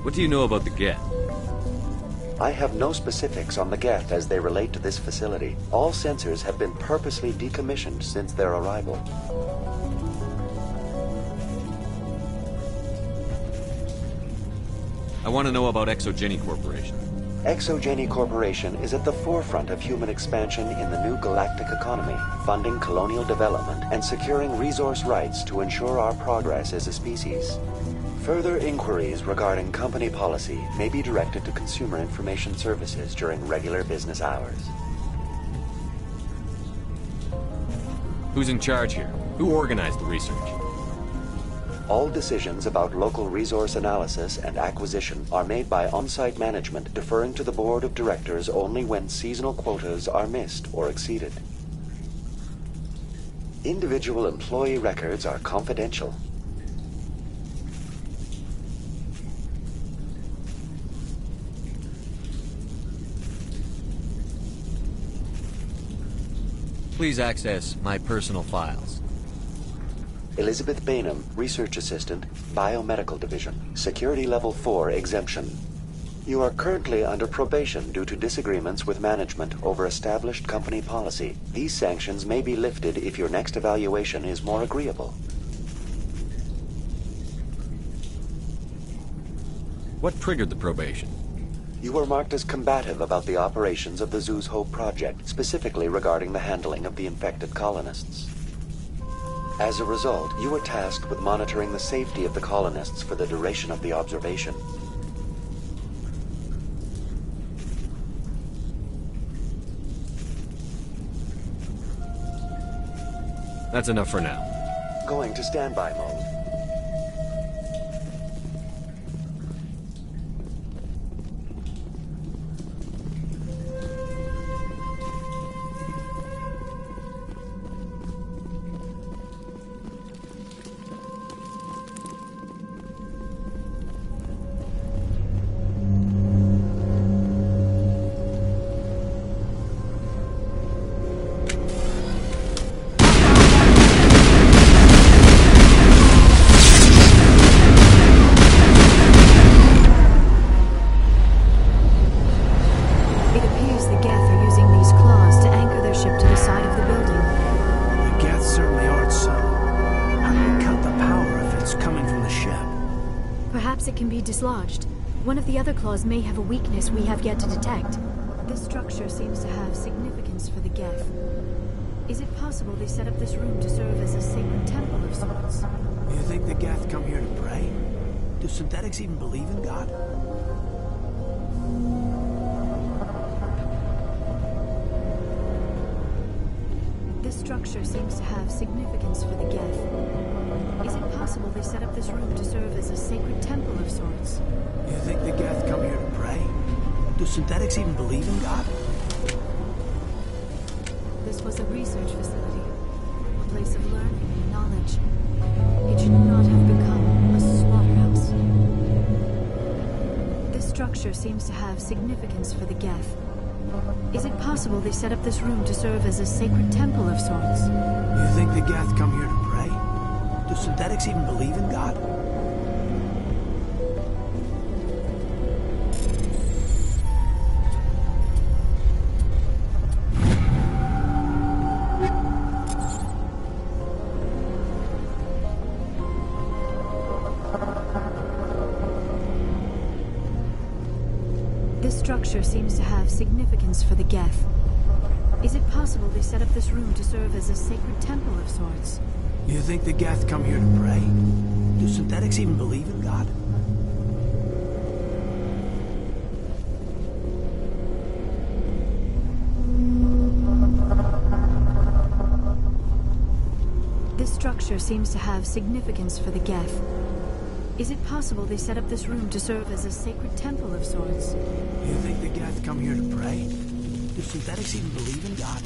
What do you know about the Geth? I have no specifics on the Geth as they relate to this facility. All sensors have been purposely decommissioned since their arrival. I want to know about ExoGeni Corporation. ExoGeni Corporation is at the forefront of human expansion in the new galactic economy, funding colonial development and securing resource rights to ensure our progress as a species. Further inquiries regarding company policy may be directed to Consumer Information Services during regular business hours. Who's in charge here? Who organized the research? All decisions about local resource analysis and acquisition are made by on-site management, deferring to the board of directors only when seasonal quotas are missed or exceeded. Individual employee records are confidential. Please access my personal files. Elizabeth Bainham, Research Assistant, Biomedical Division, Security Level 4 exemption. You are currently under probation due to disagreements with management over established company policy. These sanctions may be lifted if your next evaluation is more agreeable. What triggered the probation? You were marked as combative about the operations of the Zoo's Hope project, specifically regarding the handling of the infected colonists. As a result, you were tasked with monitoring the safety of the colonists for the duration of the observation. That's enough for now. Going to standby mode. Dislodged. One of the other claws may have a weakness we have yet to detect. This structure seems to have significance for the Geth. Is it possible they set up this room to serve as a sacred temple of sorts? You think the Geth come here to pray? Do synthetics even believe in God? structure seems to have significance for the Geth. Is it possible they set up this room to serve as a sacred temple of sorts? You think the Geth come here to pray? Do synthetics even believe in God? This was a research facility, a place of learning and knowledge. It should not have become a slaughterhouse. This structure seems to have significance for the Geth. Is it possible they set up this room to serve as a sacred temple of sorts? You think the Geth come here to pray? Do synthetics even believe in God? This structure seems to have significance for the Geth. Is it possible they set up this room to serve as a sacred temple of sorts? You think the Geth come here to pray? Do synthetics even believe in God? This structure seems to have significance for the Geth. Is it possible they set up this room to serve as a sacred temple of sorts? You think the Geth come here to pray? Do synthetics even believe in God?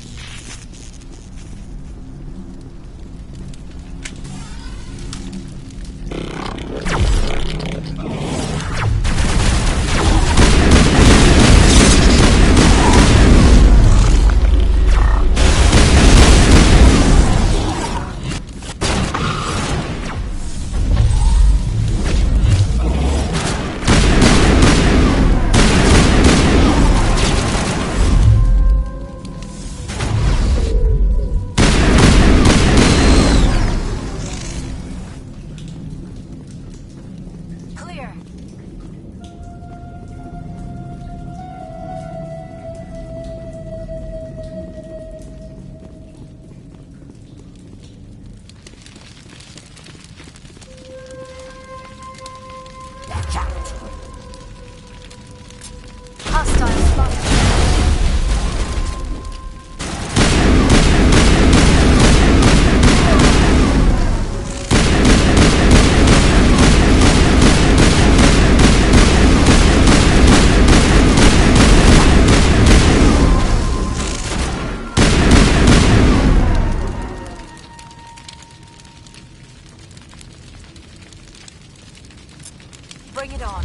Bring it on.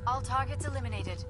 All targets eliminated.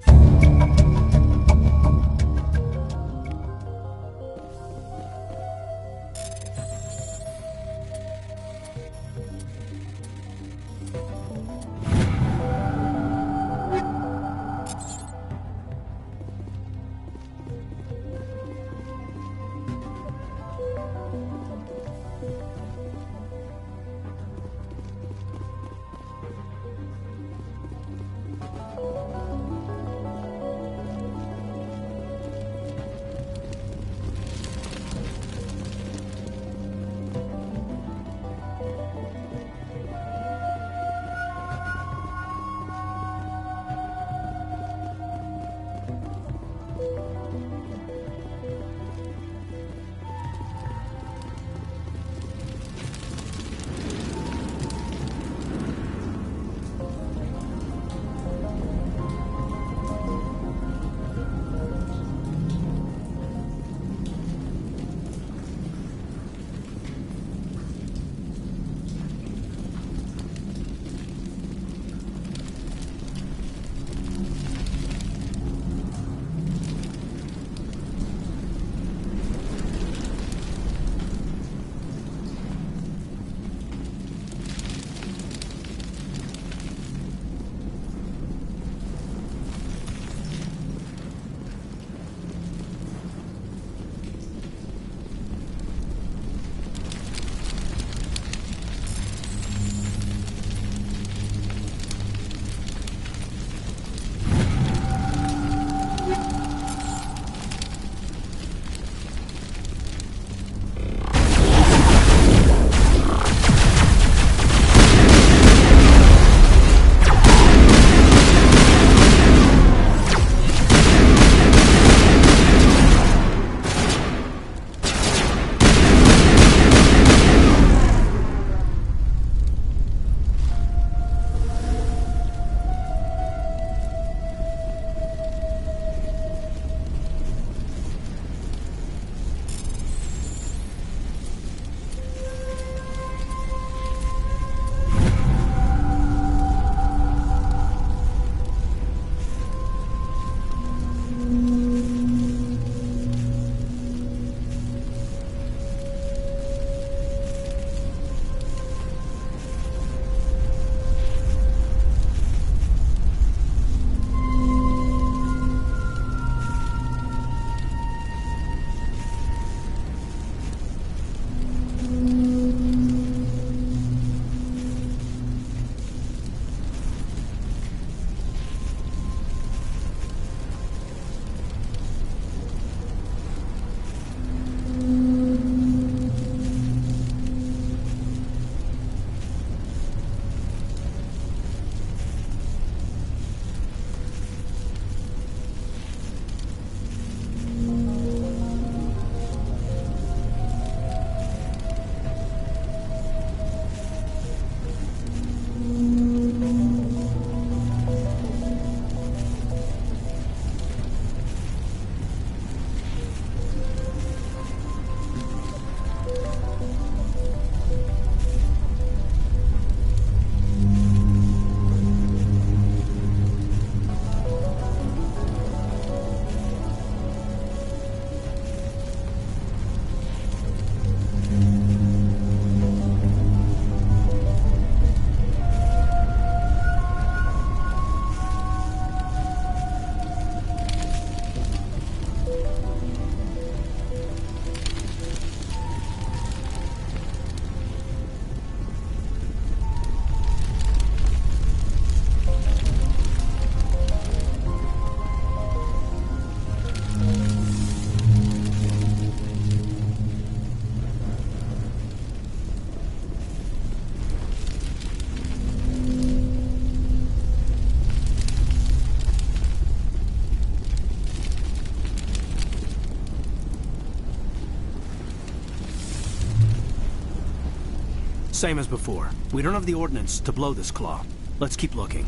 Same as before. We don't have the ordnance to blow this claw. Let's keep looking.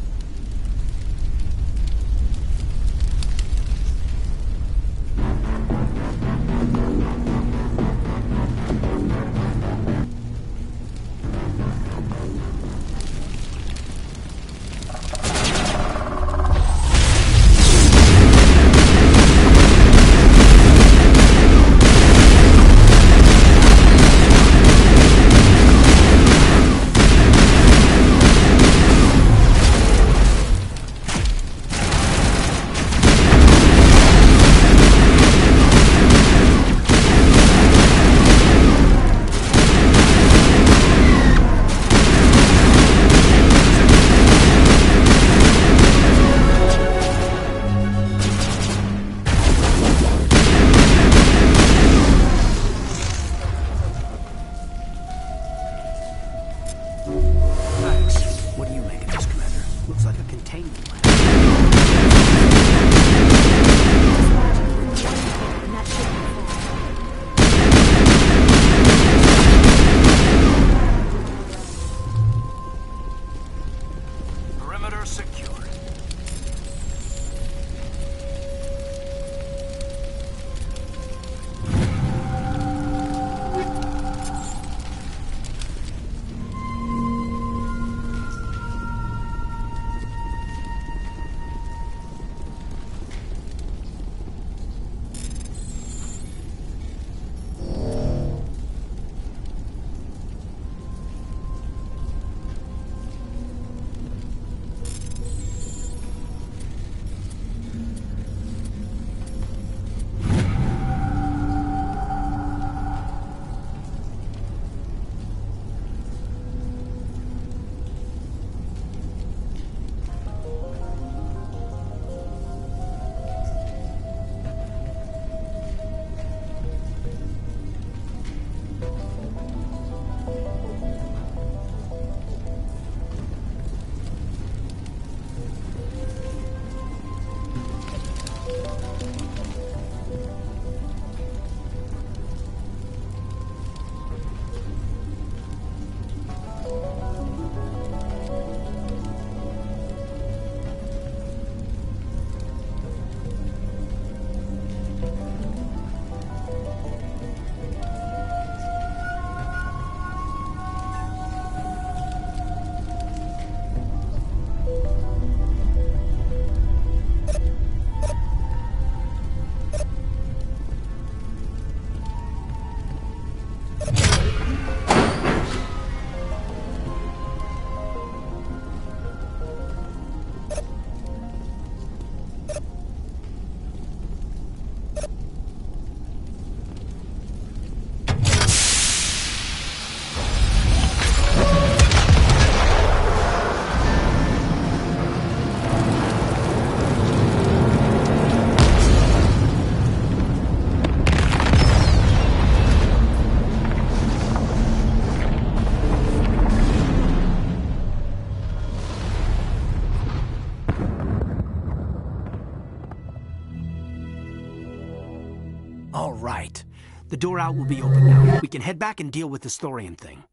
All right. The door out will be open now. We can head back and deal with the Storian thing.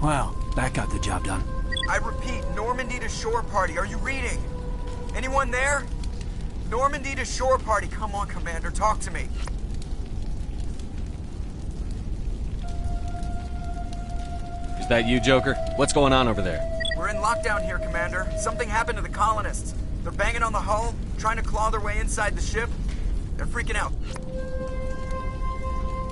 Well, that got the job done. I repeat, Normandy to shore party. Are you reading? Anyone there? Normandy to shore party. Come on, Commander, talk to me. Is that you, Joker? What's going on over there? We're in lockdown here, Commander. Something happened to the colonists. They're banging on the hull, trying to claw their way inside the ship. They're freaking out.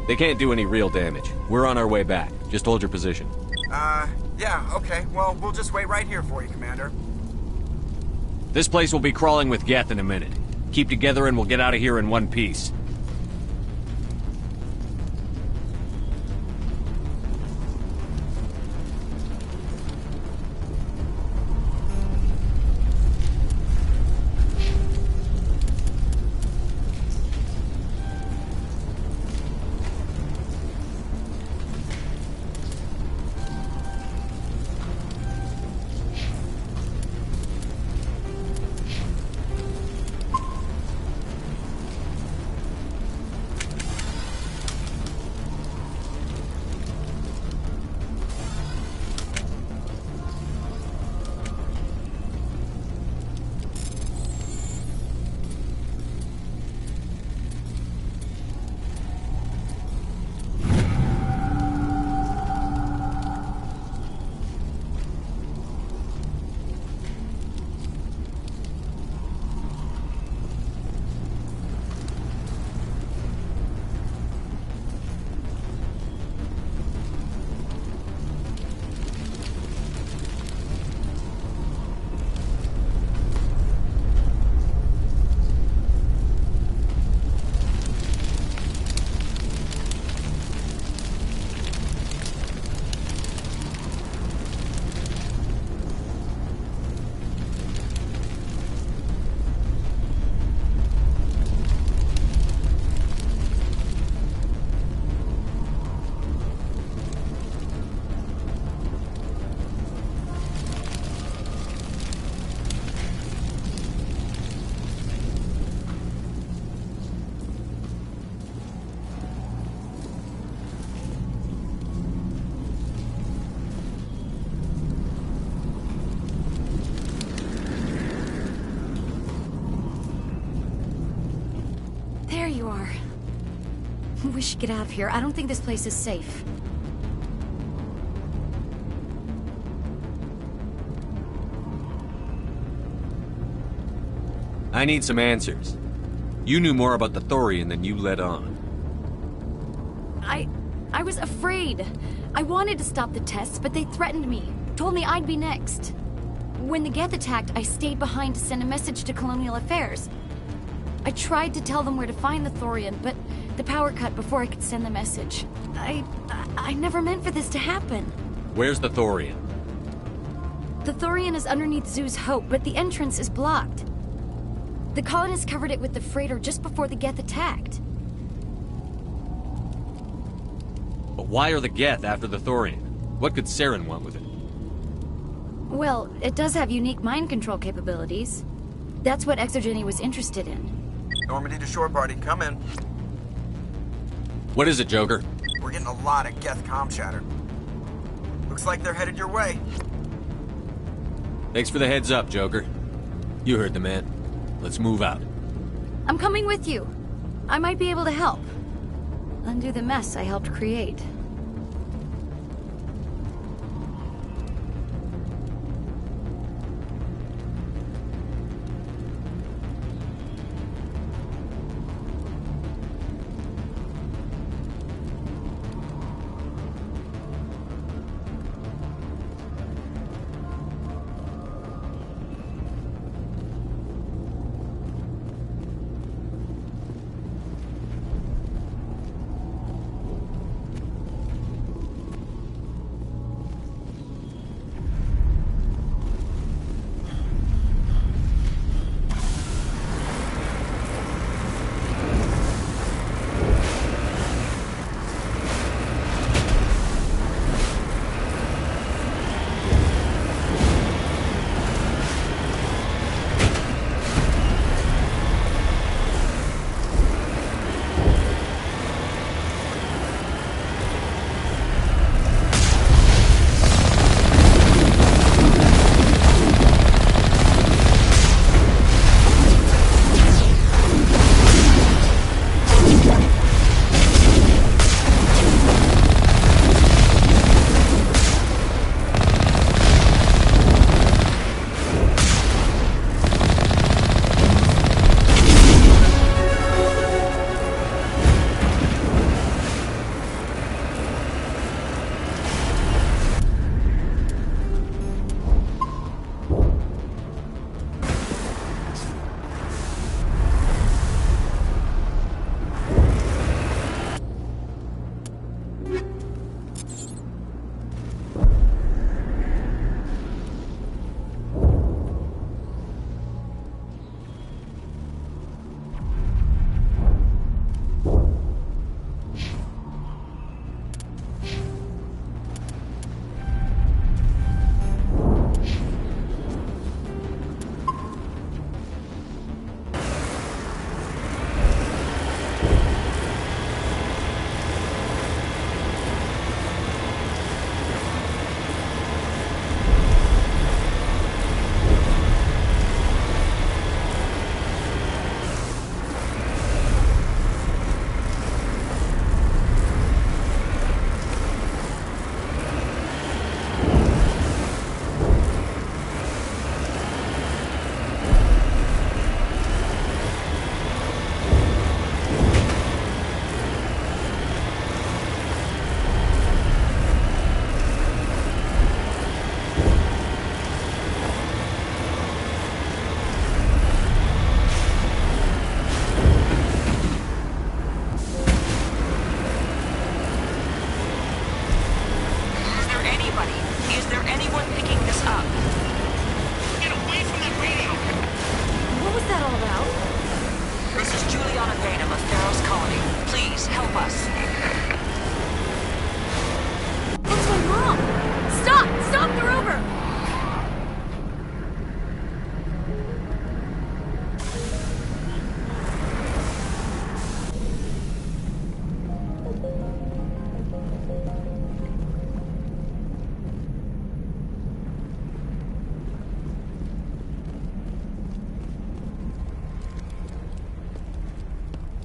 They can't do any real damage. We're on our way back. Just hold your position. Yeah, okay. Well, we'll just wait right here for you, Commander. This place will be crawling with Geth in a minute. Keep together and we'll get out of here in one piece. We should get out of here. I don't think this place is safe. I need some answers. You knew more about the Thorian than you let on. I was afraid. I wanted to stop the tests, but they threatened me. Told me I'd be next. When the Geth attacked, I stayed behind to send a message to Colonial Affairs. I tried to tell them where to find the Thorian, but the power cut before I could send the message. I never meant for this to happen. Where's the Thorian? The Thorian is underneath Zoo's Hope, but the entrance is blocked. The colonists covered it with the freighter just before the Geth attacked. But why are the Geth after the Thorian? What could Saren want with it? Well, it does have unique mind control capabilities. That's what Exogeny was interested in. Normandy to shore party, come in. What is it, Joker? We're getting a lot of Geth comm chatter. Looks like they're headed your way. Thanks for the heads up, Joker. You heard the man. Let's move out. I'm coming with you. I might be able to help. Undo the mess I helped create.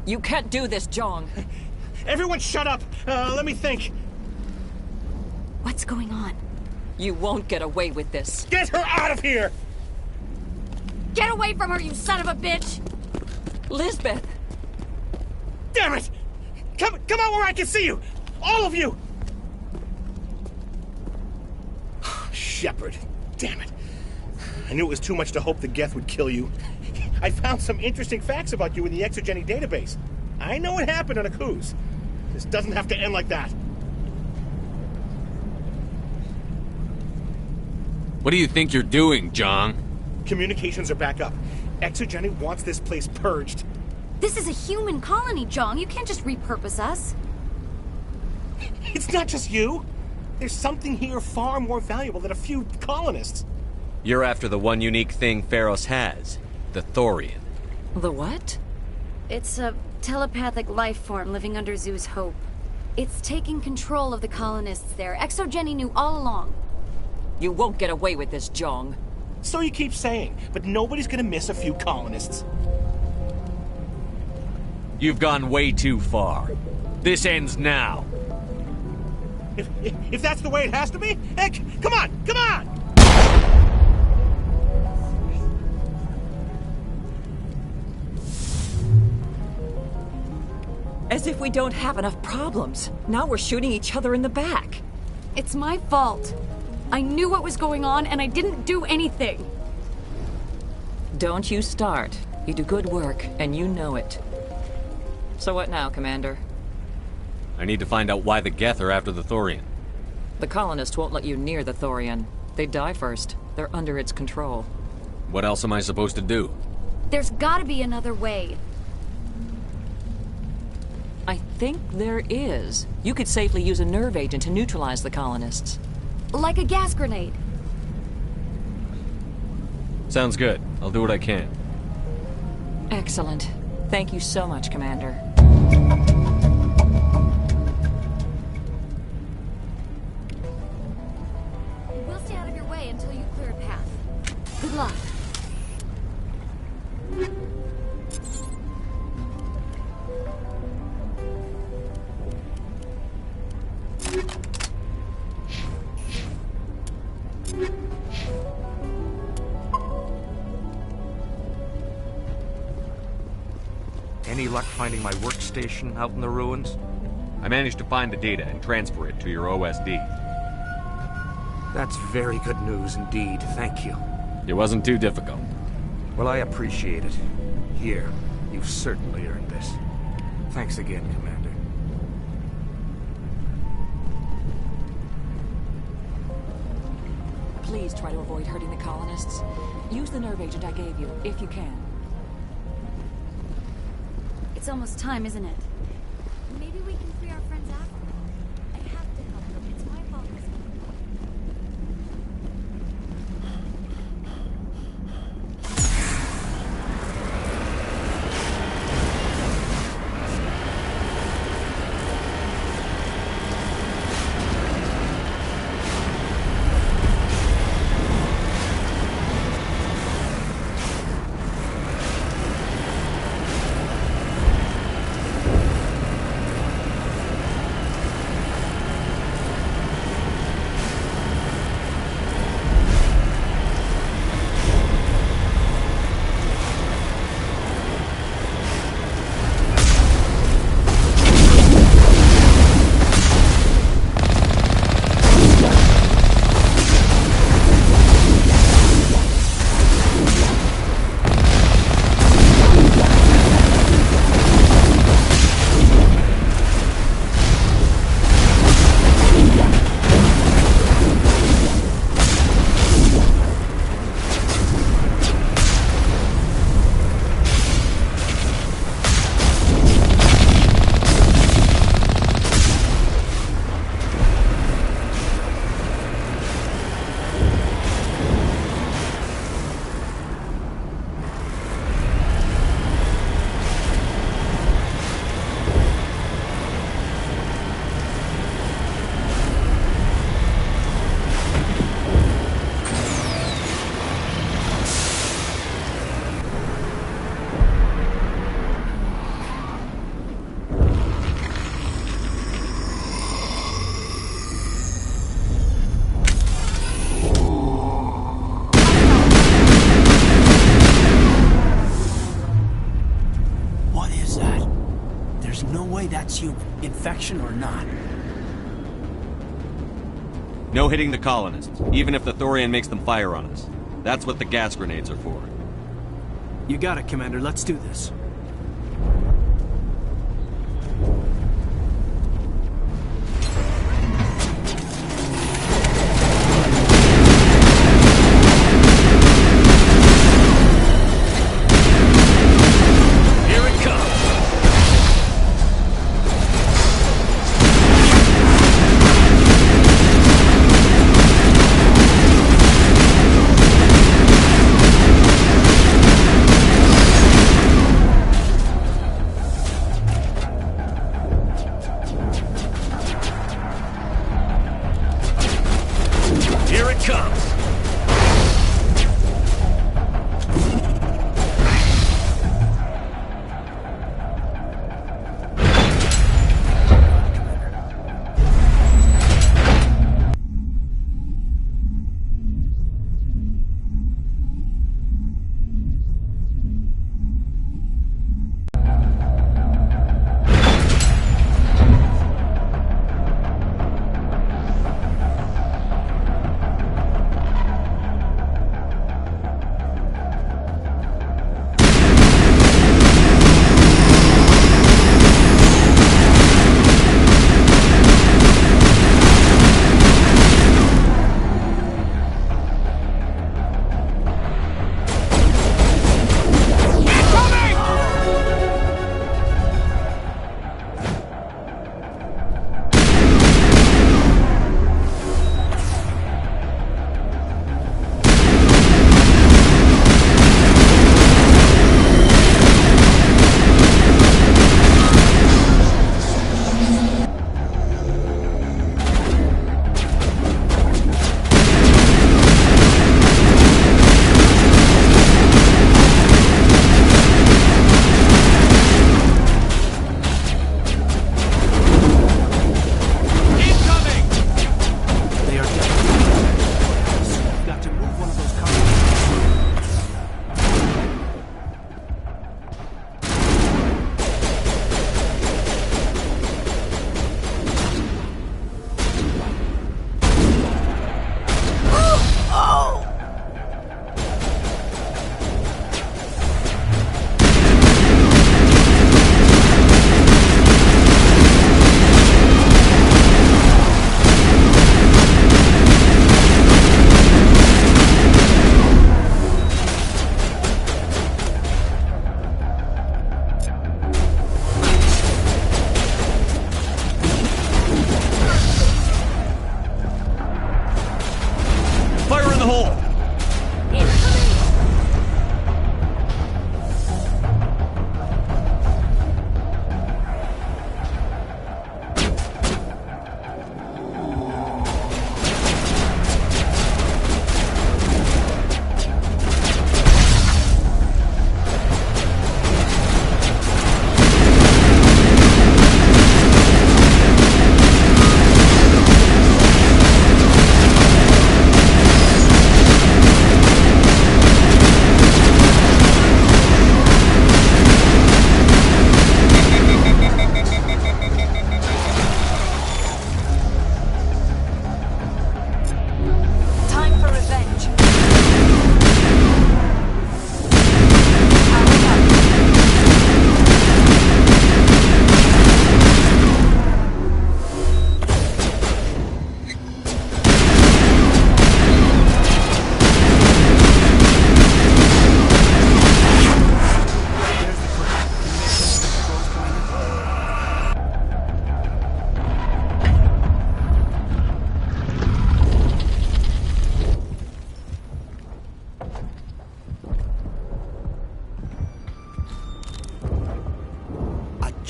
You can't do this, Jong. Everyone shut up! Let me think. What's going on? You won't get away with this. Get her out of here! Get away from her, you son of a bitch! Lisbeth! Damn it! Come out where I can see you! All of you! Shepard, damn it. I knew it was too much to hope the Geth would kill you. I found some interesting facts about you in the Exogeny database. I know what happened on Akuz. This doesn't have to end like that. What do you think you're doing, John? Communications are back up. Exogeny wants this place purged. This is a human colony, Jong. You can't just repurpose us. It's not just you. There's something here far more valuable than a few colonists. You're after the one unique thing Pharos has, the Thorian. The what? It's a telepathic life form living under Zoo's hope. It's taking control of the colonists there. Exogeny knew all along. You won't get away with this, Jong. So you keep saying, but nobody's gonna miss a few colonists. You've gone way too far. This ends now. If that's the way it has to be, heck, come on, come on! As if we don't have enough problems. Now we're shooting each other in the back. It's my fault. I knew what was going on and I didn't do anything. Don't you start. You do good work, and you know it. So what now, Commander? I need to find out why the Geth are after the Thorian. The colonists won't let you near the Thorian. They'd die first. They're under its control. What else am I supposed to do? There's gotta be another way. I think there is. You could safely use a nerve agent to neutralize the colonists. Like a gas grenade. Sounds good. I'll do what I can. Excellent. Thank you so much, Commander. We'll stay out of your way until you clear a path. Good luck. Any luck finding my workstation out in the ruins? I managed to find the data and transfer it to your OSD. That's very good news indeed, thank you. It wasn't too difficult. Well, I appreciate it. Here, you've certainly earned this. Thanks again, Commander. Please try to avoid hurting the colonists. Use the nerve agent I gave you, if you can. It's almost time, isn't it? Maybe we can free our friends after. I have to help them. It's my fault. gets you infection or not. No hitting the colonists, even if the Thorian makes them fire on us. That's what the gas grenades are for. You got it, Commander. Let's do this.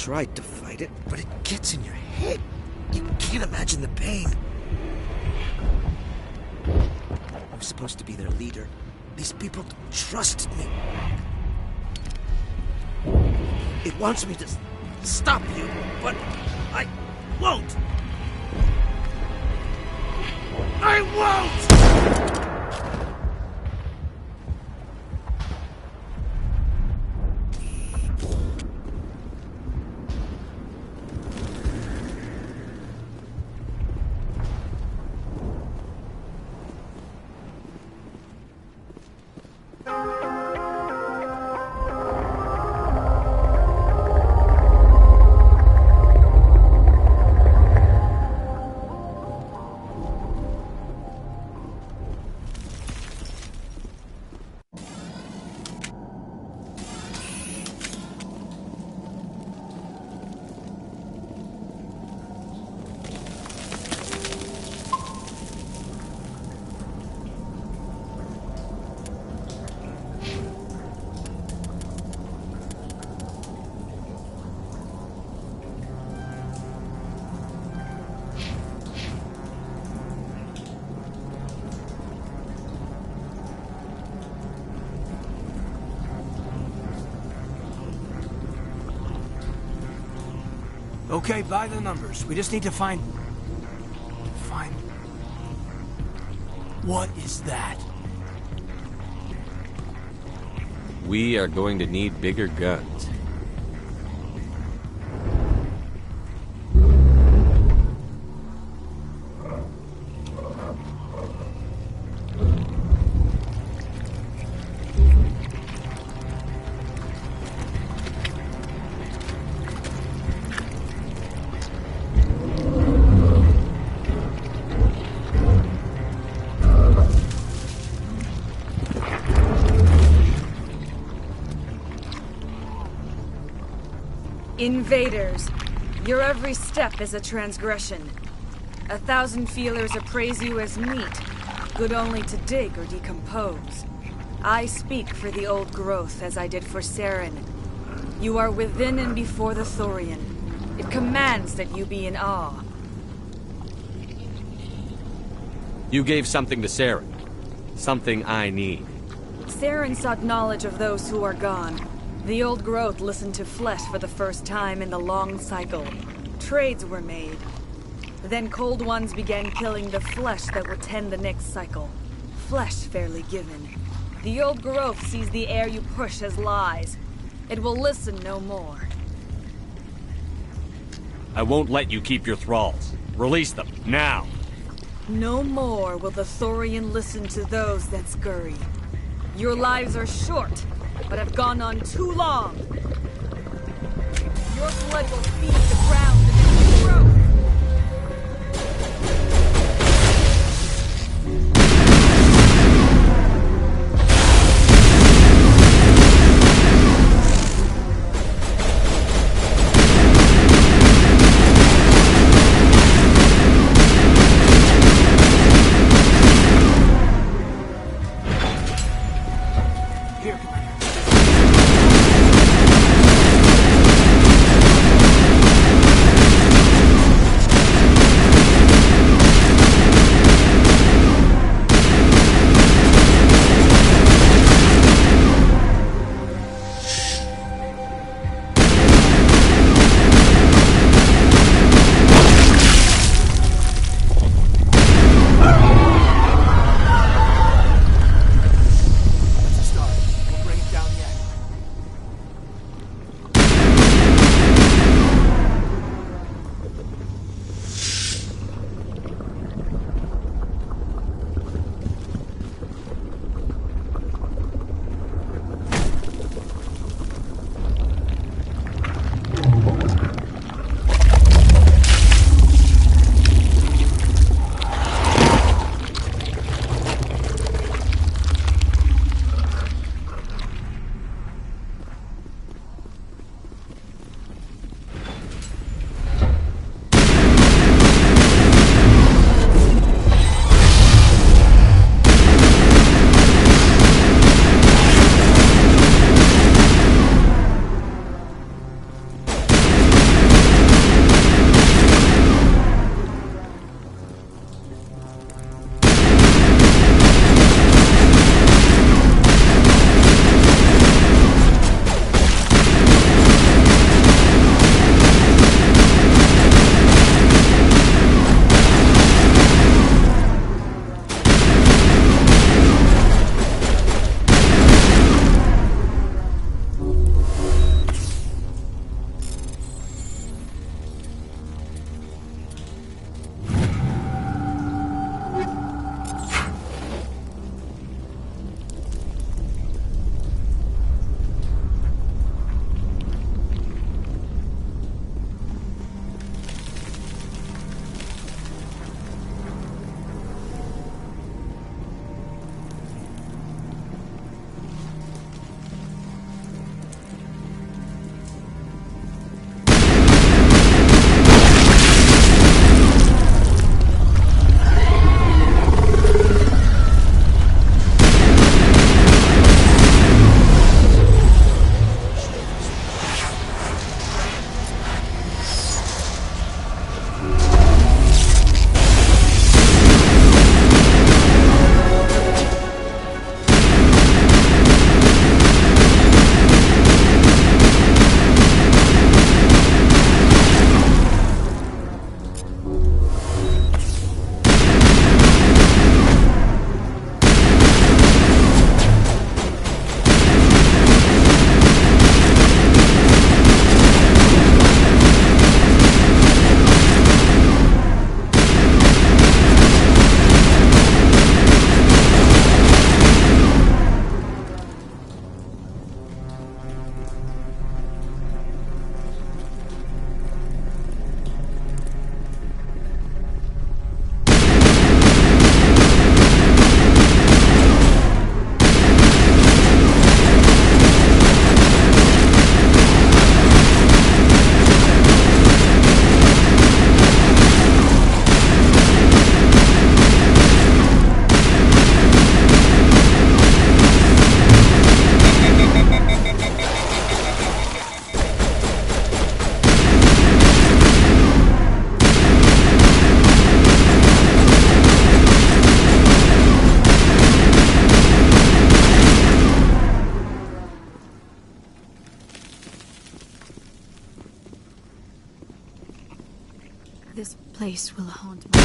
tried to fight it, but it gets in your head. You can't imagine the pain. I was supposed to be their leader. These people trusted me. It wants me to stop you, but I won't. I won't! Okay, by the numbers. We just need to find... What is that? We are going to need bigger guns. Invaders, your every step is a transgression. 1,000 feelers appraise you as meat, good only to dig or decompose. I speak for the old growth as I did for Saren. You are within and before the Thorian. It commands that you be in awe. You gave something to Saren. Something I need. Saren sought knowledge of those who are gone. The old growth listened to flesh for the first time in the long cycle. Trades were made. Then cold ones began killing the flesh that will tend the next cycle. Flesh fairly given. The old growth sees the air you push as lies. It will listen no more. I won't let you keep your thralls. Release them, now! No more will the Thorian listen to those that scurry. Your lives are short, but have gone on too long. Your blood will feed the ground beneath the growth. This place will haunt me.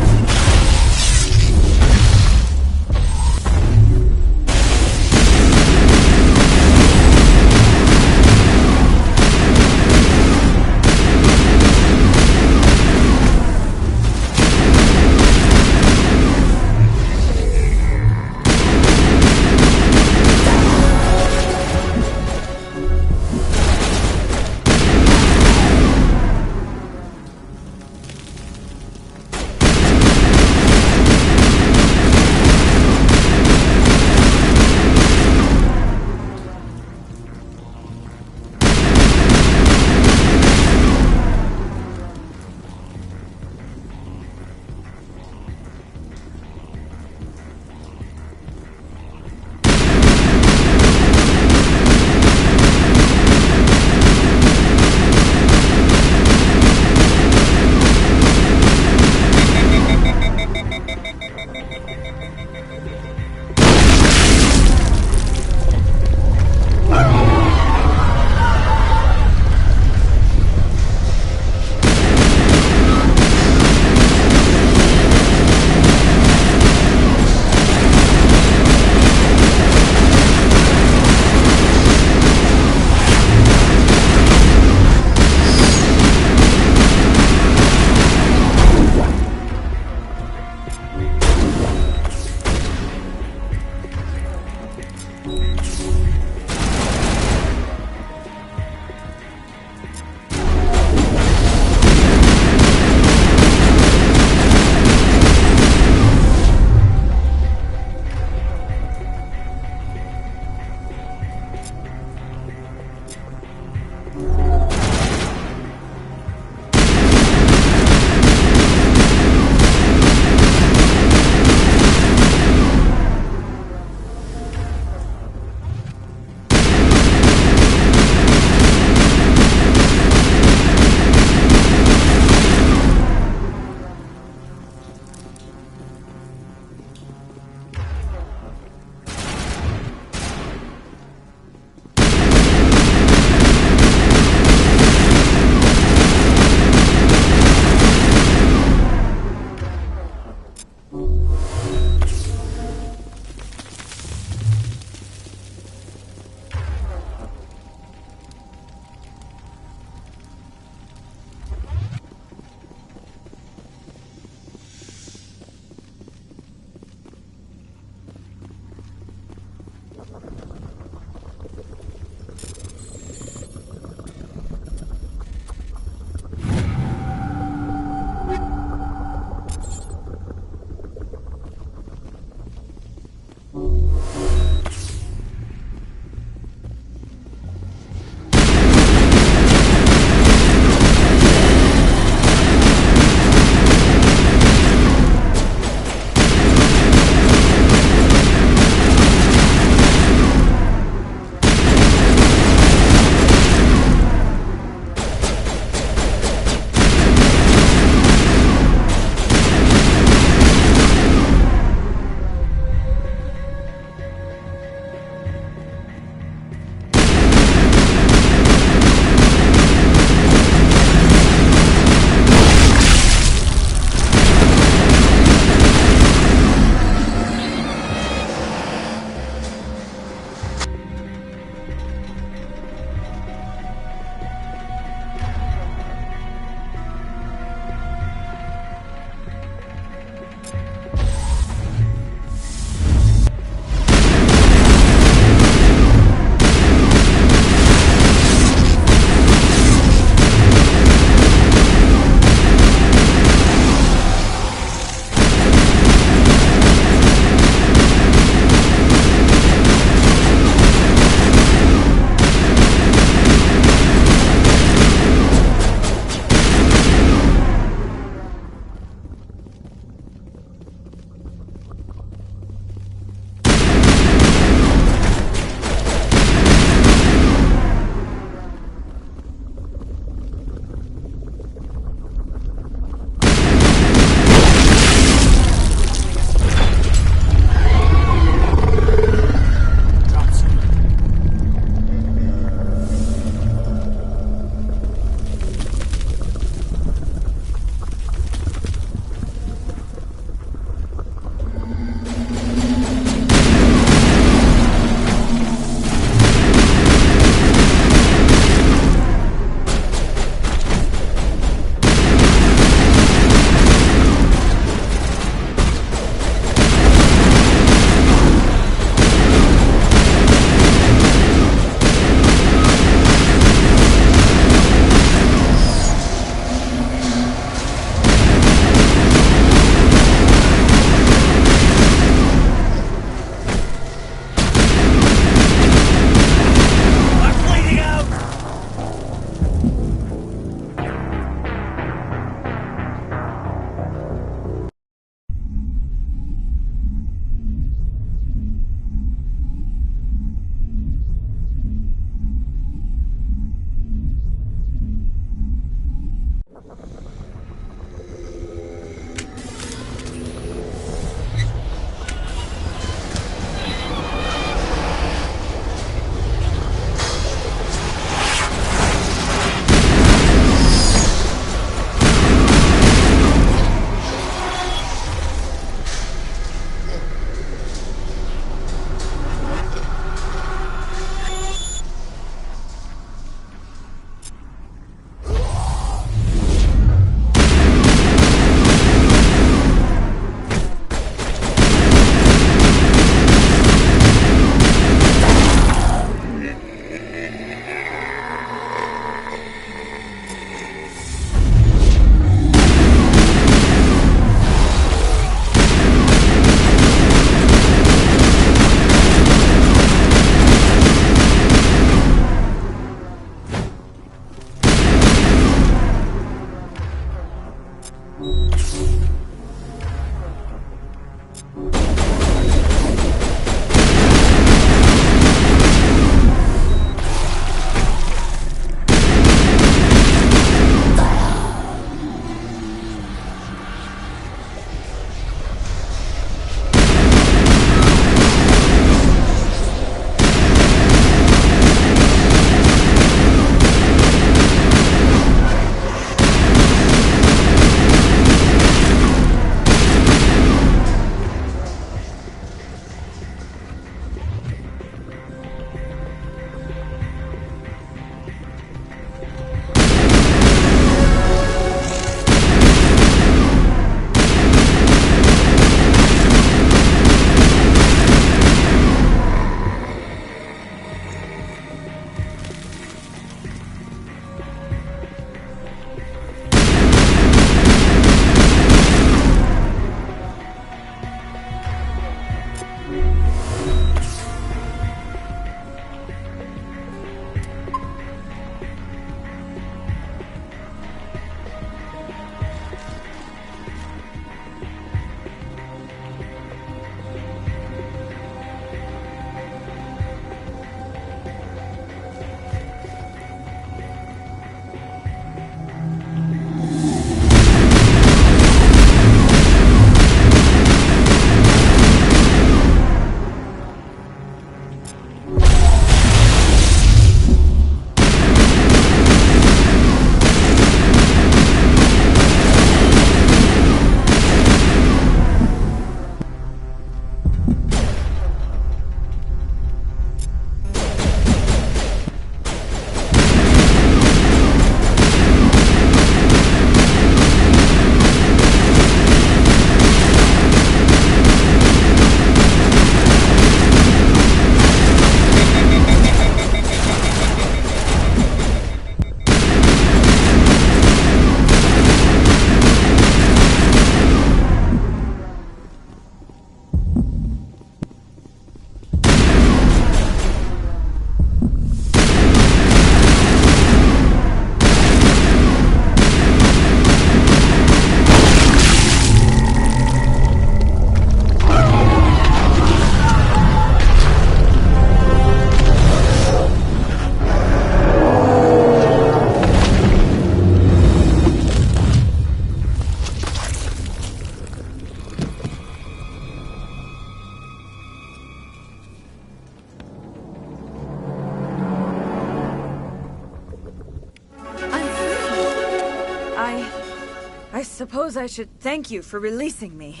suppose I should thank you for releasing me.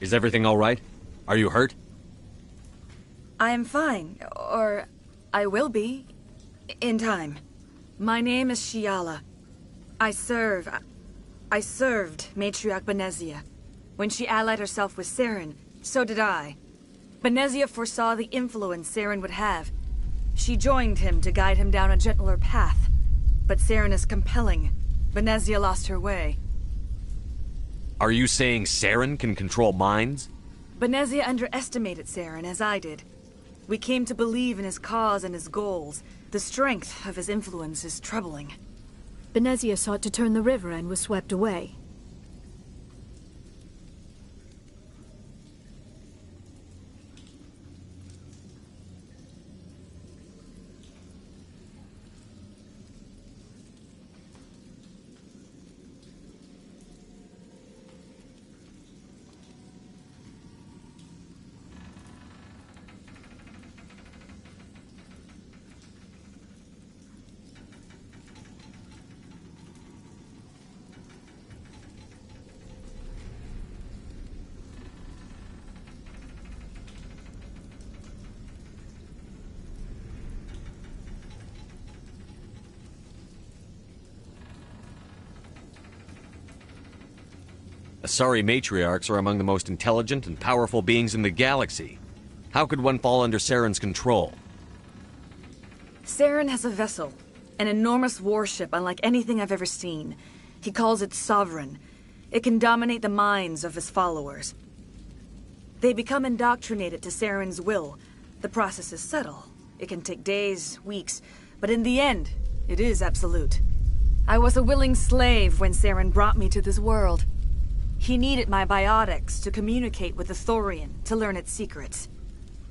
Is everything all right? Are you hurt? I am fine, or I will be, in time. My name is Shiala. I served Matriarch Benezia. When she allied herself with Saren, so did I. Benezia foresaw the influence Saren would have. She joined him to guide him down a gentler path. But Saren is compelling. Benezia lost her way. Are you saying Saren can control minds? Benezia underestimated Saren, as I did. We came to believe in his cause and his goals. The strength of his influence is troubling. Benezia sought to turn the river and was swept away. Asari matriarchs are among the most intelligent and powerful beings in the galaxy. How could one fall under Saren's control? Saren has a vessel, an enormous warship unlike anything I've ever seen. He calls it Sovereign. It can dominate the minds of his followers. They become indoctrinated to Saren's will. The process is subtle. It can take days, weeks, but in the end, it is absolute. I was a willing slave when Saren brought me to this world. He needed my biotics to communicate with the Thorian, to learn its secrets.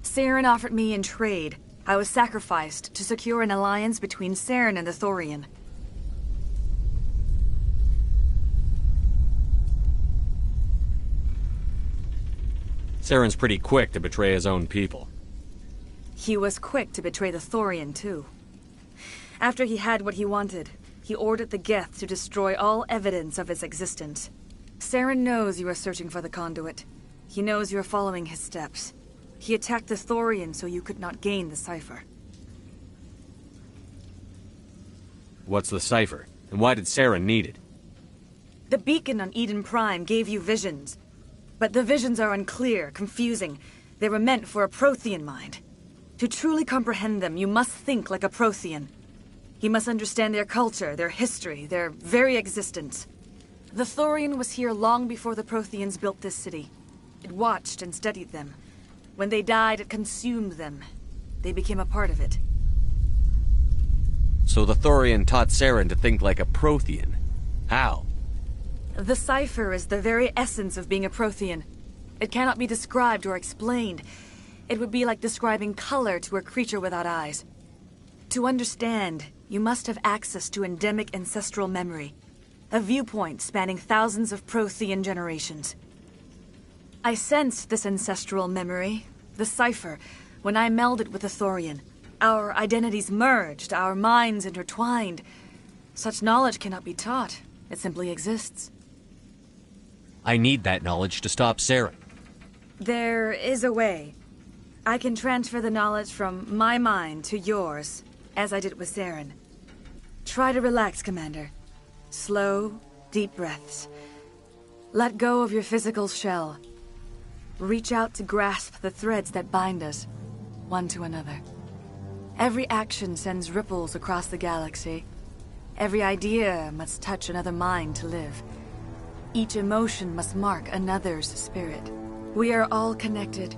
Saren offered me in trade. I was sacrificed to secure an alliance between Saren and the Thorian. Saren's pretty quick to betray his own people. He was quick to betray the Thorian, too. After he had what he wanted, he ordered the Geth to destroy all evidence of its existence. Saren knows you are searching for the conduit. He knows you are following his steps. He attacked the Thorian so you could not gain the cipher. What's the cipher? And why did Saren need it? The beacon on Eden Prime gave you visions. But the visions are unclear, confusing. They were meant for a Prothean mind. To truly comprehend them, you must think like a Prothean. You must understand their culture, their history, their very existence. The Thorian was here long before the Protheans built this city. It watched and studied them. When they died, it consumed them. They became a part of it. So the Thorian taught Saren to think like a Prothean. How? The cipher is the very essence of being a Prothean. It cannot be described or explained. It would be like describing color to a creature without eyes. To understand, you must have access to endemic ancestral memory. A viewpoint spanning thousands of Prothean generations. I sensed this ancestral memory, the cipher, when I melded with the Thorian. Our identities merged, our minds intertwined. Such knowledge cannot be taught. It simply exists. I need that knowledge to stop Saren. There is a way. I can transfer the knowledge from my mind to yours, as I did with Saren. Try to relax, Commander. Slow, deep breaths. Let go of your physical shell. Reach out to grasp the threads that bind us, one to another. Every action sends ripples across the galaxy. Every idea must touch another mind to live. Each emotion must mark another's spirit. We are all connected.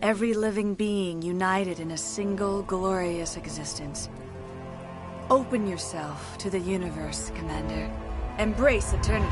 Every living being united in a single glorious existence. Open yourself to the universe, Commander. Embrace eternity.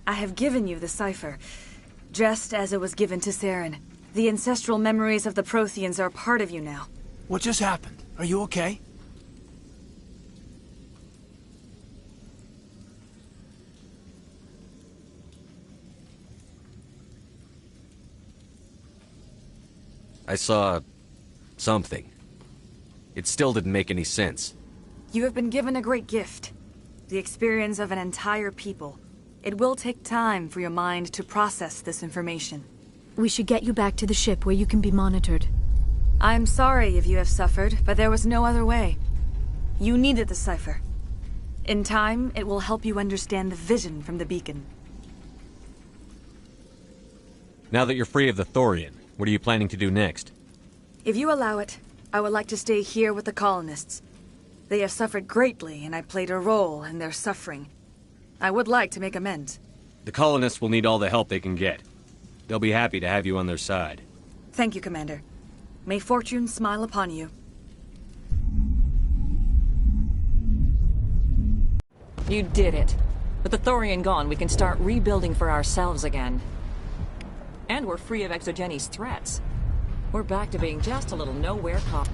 I have given you the cipher, just as it was given to Saren. The ancestral memories of the Protheans are part of you now. What just happened? Are you okay? I saw something. It still didn't make any sense. You have been given a great gift. The experience of an entire people. It will take time for your mind to process this information. We should get you back to the ship where you can be monitored. I am sorry if you have suffered, but there was no other way. You needed the cipher. In time, it will help you understand the vision from the beacon. Now that you're free of the Thorian, what are you planning to do next? If you allow it, I would like to stay here with the colonists. They have suffered greatly, and I played a role in their suffering. I would like to make amends. The colonists will need all the help they can get. They'll be happy to have you on their side. Thank you, Commander. May fortune smile upon you. You did it. With the Thorian gone, we can start rebuilding for ourselves again. And we're free of Exogenes' threats. We're back to being just a little nowhere cop.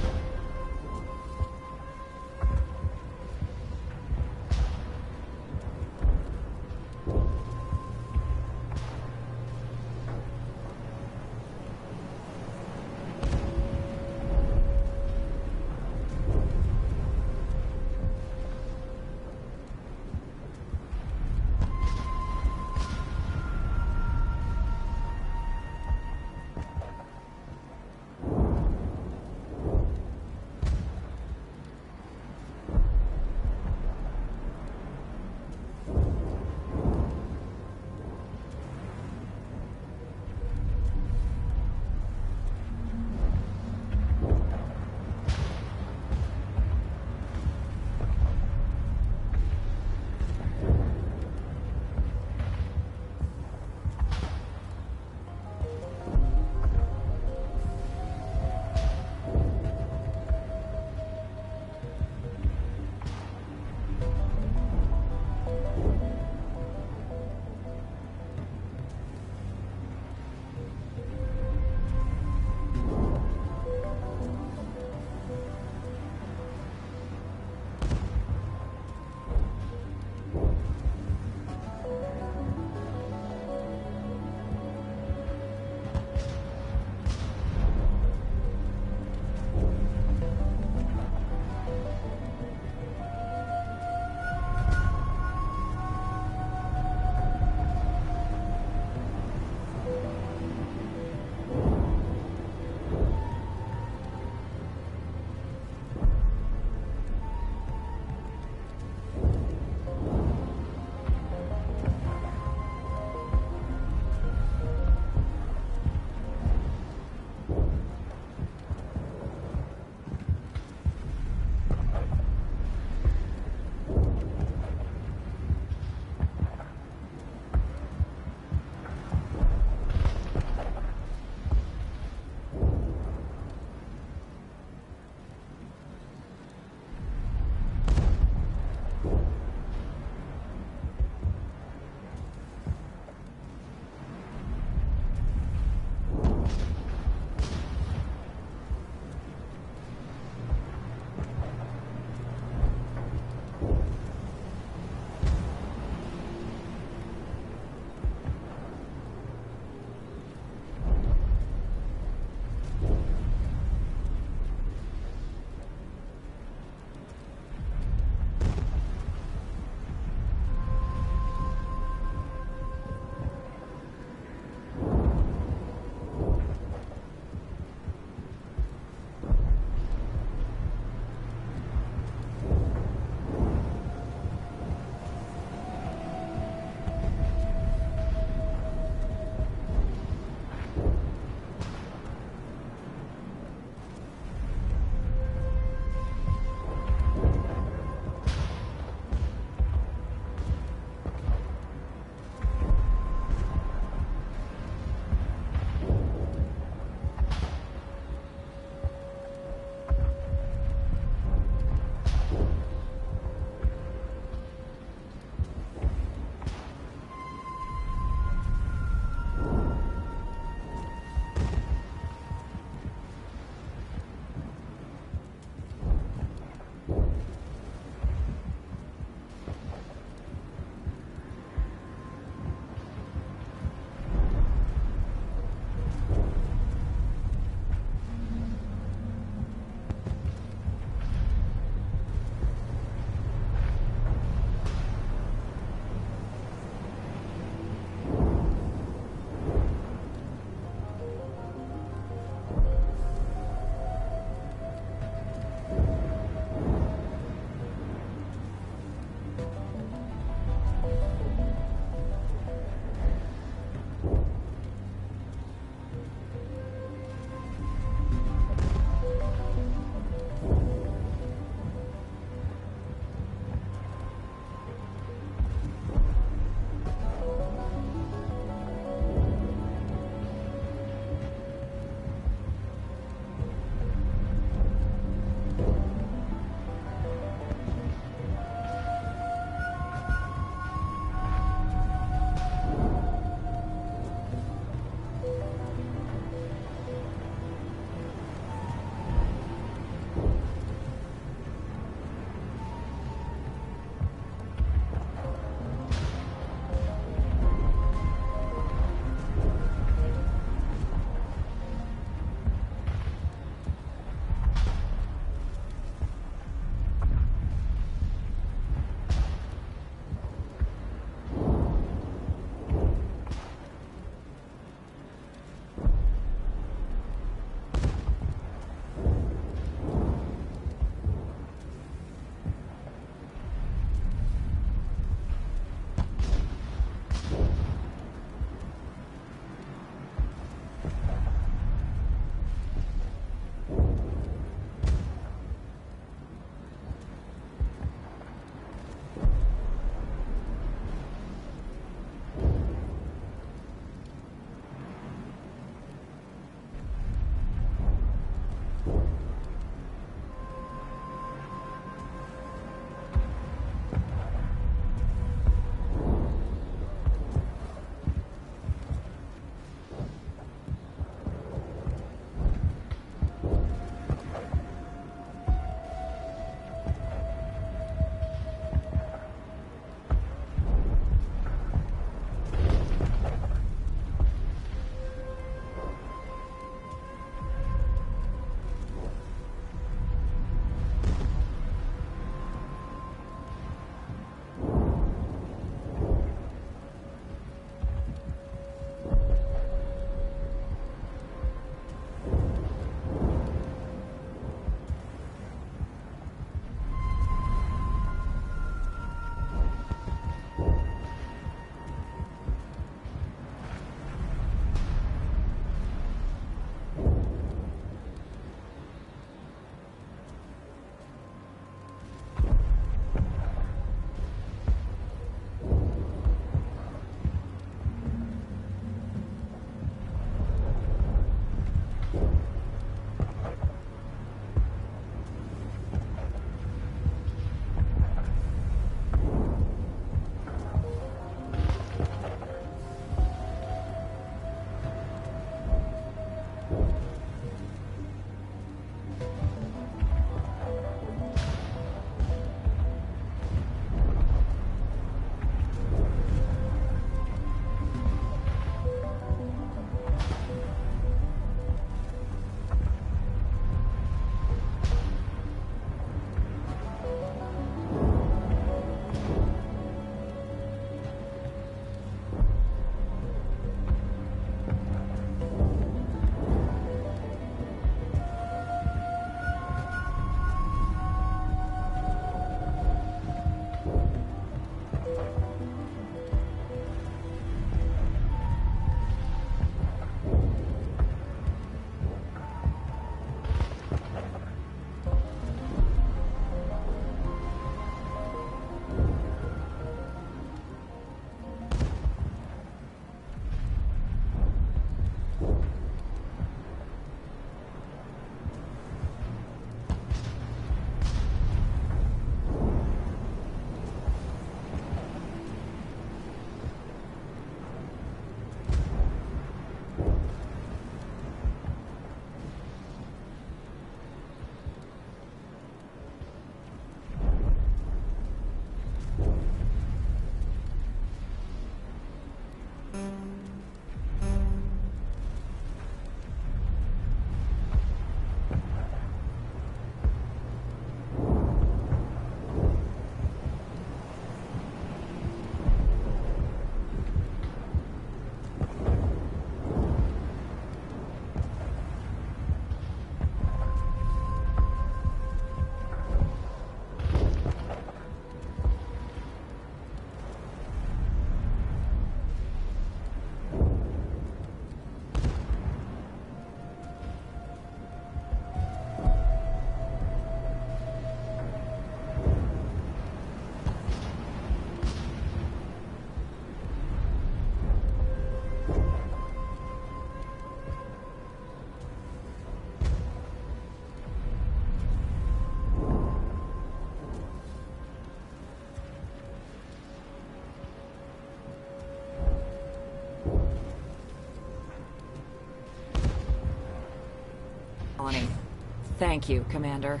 Thank you, Commander.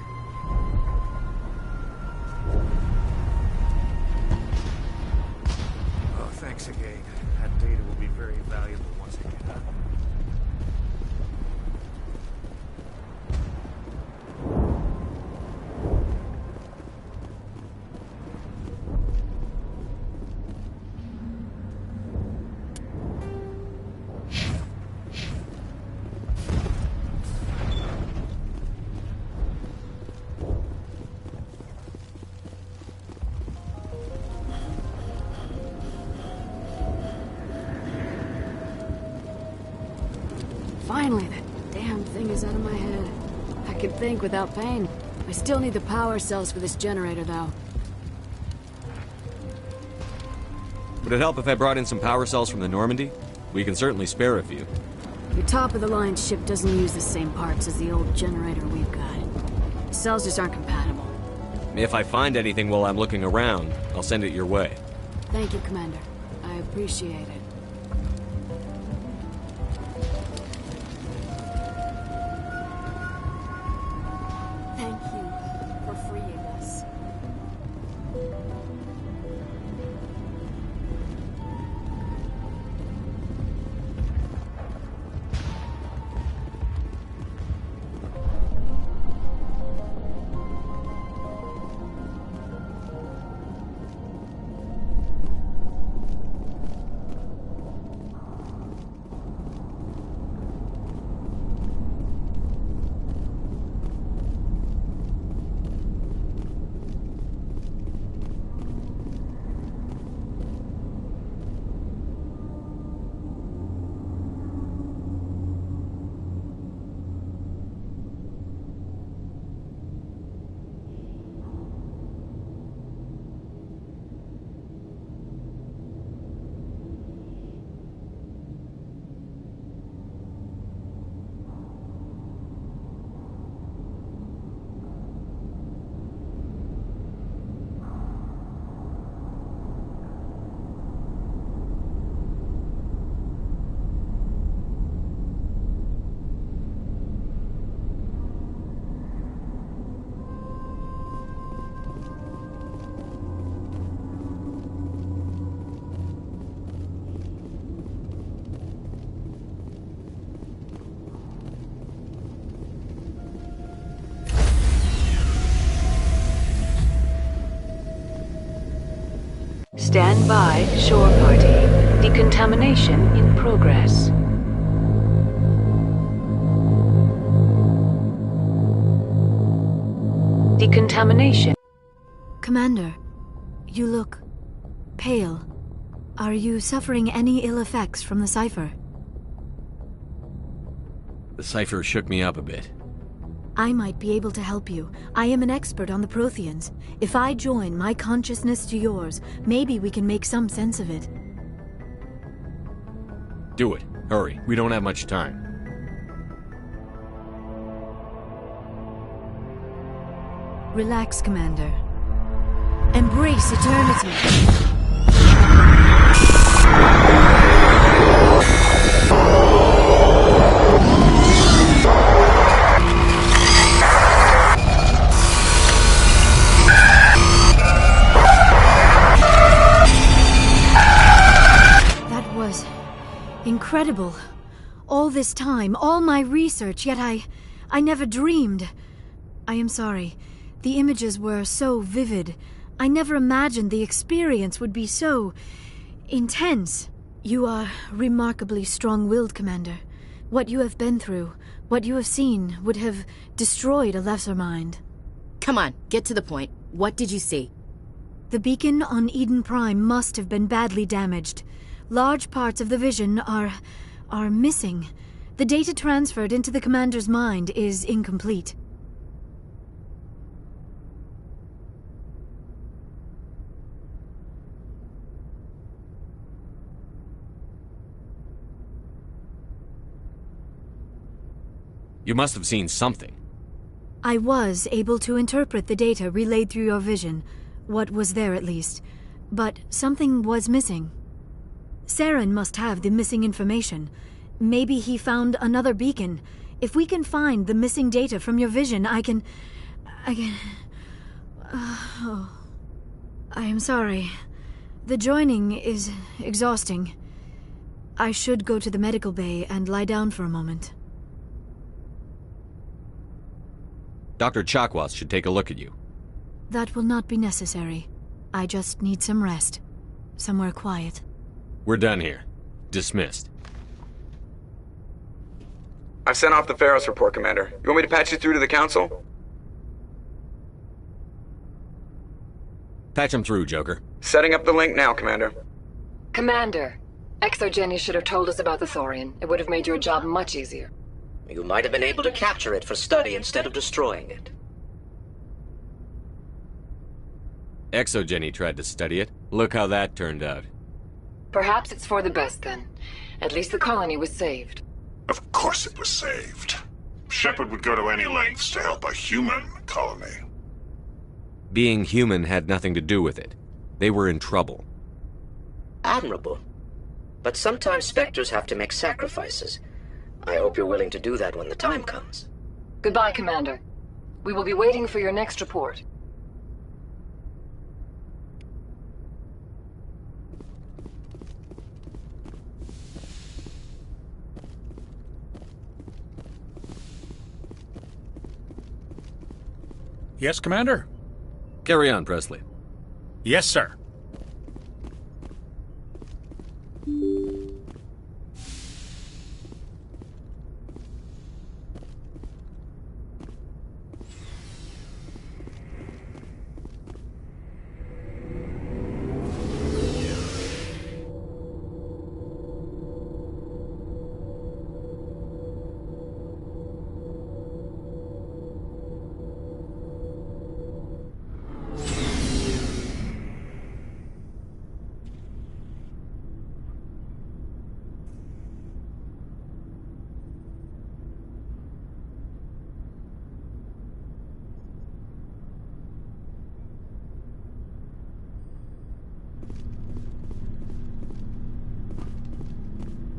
Oh, thanks again. That data will be very valuable once I get out. Finally, that damn thing is out of my head. I can think without pain. I still need the power cells for this generator, though. Would it help if I brought in some power cells from the Normandy? We can certainly spare a few. Your top-of-the-line ship doesn't use the same parts as the old generator we've got. The cells just aren't compatible. If I find anything while I'm looking around, I'll send it your way. Thank you, Commander. I appreciate it. Thank you for freeing us. Stand by, shore party. Decontamination in progress. Decontamination. Commander, you look pale. Are you suffering any ill effects from the cipher? The cipher shook me up a bit. I might be able to help you. I am an expert on the Protheans. If I join my consciousness to yours, maybe we can make some sense of it. Do it. Hurry. We don't have much time. Relax, Commander. Embrace eternity. Incredible. All this time, all my research, yet I never dreamed. I am sorry. The images were so vivid. I never imagined the experience would be so intense. You are remarkably strong-willed, Commander. What you have been through, what you have seen, would have destroyed a lesser mind. Come on, get to the point. What did you see? The beacon on Eden Prime must have been badly damaged. Large parts of the vision are missing. The data transferred into the commander's mind is incomplete. You must have seen something. I was able to interpret the data relayed through your vision. What was there, at least. But something was missing. Saren must have the missing information. Maybe he found another beacon. If we can find the missing data from your vision, I can... I am sorry. The joining is exhausting. I should go to the medical bay and lie down for a moment. Dr. Chakwas should take a look at you. That will not be necessary. I just need some rest. Somewhere quiet. We're done here. Dismissed. I've sent off the Pharos report, Commander. You want me to patch you through to the Council? Patch him through, Joker. Setting up the link now, Commander. Commander, ExoGeni should have told us about the Thorian. It would have made your job much easier. You might have been able to capture it for study instead of destroying it. ExoGeni tried to study it. Look how that turned out. Perhaps it's for the best, then. At least the colony was saved. Of course it was saved. Shepard would go to any lengths to help a human colony. Being human had nothing to do with it. They were in trouble. Admirable. But sometimes Spectres have to make sacrifices. I hope you're willing to do that when the time comes. Goodbye, Commander. We will be waiting for your next report. Yes, Commander? Carry on, Presley. Yes, sir.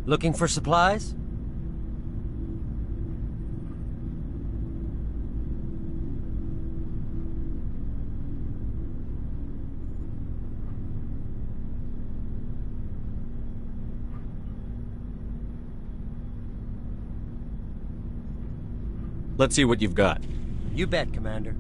Looking for supplies? Let's see what you've got. You bet, Commander.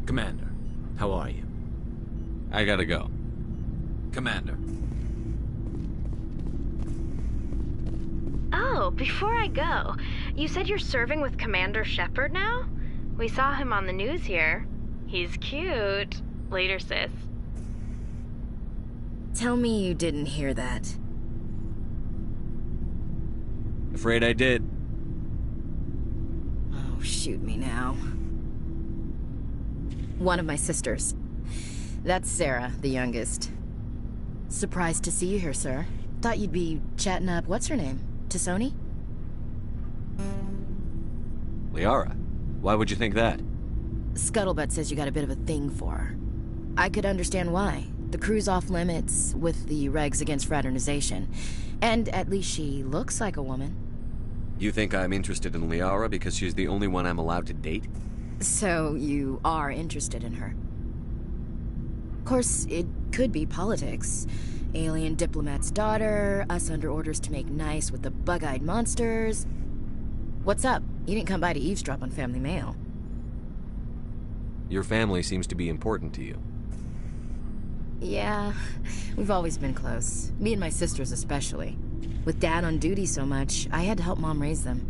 Commander, how are you? I gotta go. Commander. Oh, before I go, you said you're serving with Commander Shepard now? We saw him on the news here. He's cute. Later, sis. Tell me you didn't hear that. Afraid I did. Oh, shoot me now. One of my sisters. That's Sarah, the youngest. Surprised to see you here, sir. Thought you'd be chatting up, what's her name? T'Soni? Liara, why would you think that? Scuttlebutt says you got a bit of a thing for her. I could understand why. The crew's off limits with the regs against fraternization. And at least she looks like a woman. You think I'm interested in Liara because she's the only one I'm allowed to date? So you are interested in her. Of course, it could be politics. Alien diplomat's daughter, us under orders to make nice with the bug-eyed monsters. What's up? You didn't come by to eavesdrop on Family Mail. Your family seems to be important to you. Yeah, we've always been close. Me and my sisters especially. With Dad on duty so much, I had to help Mom raise them.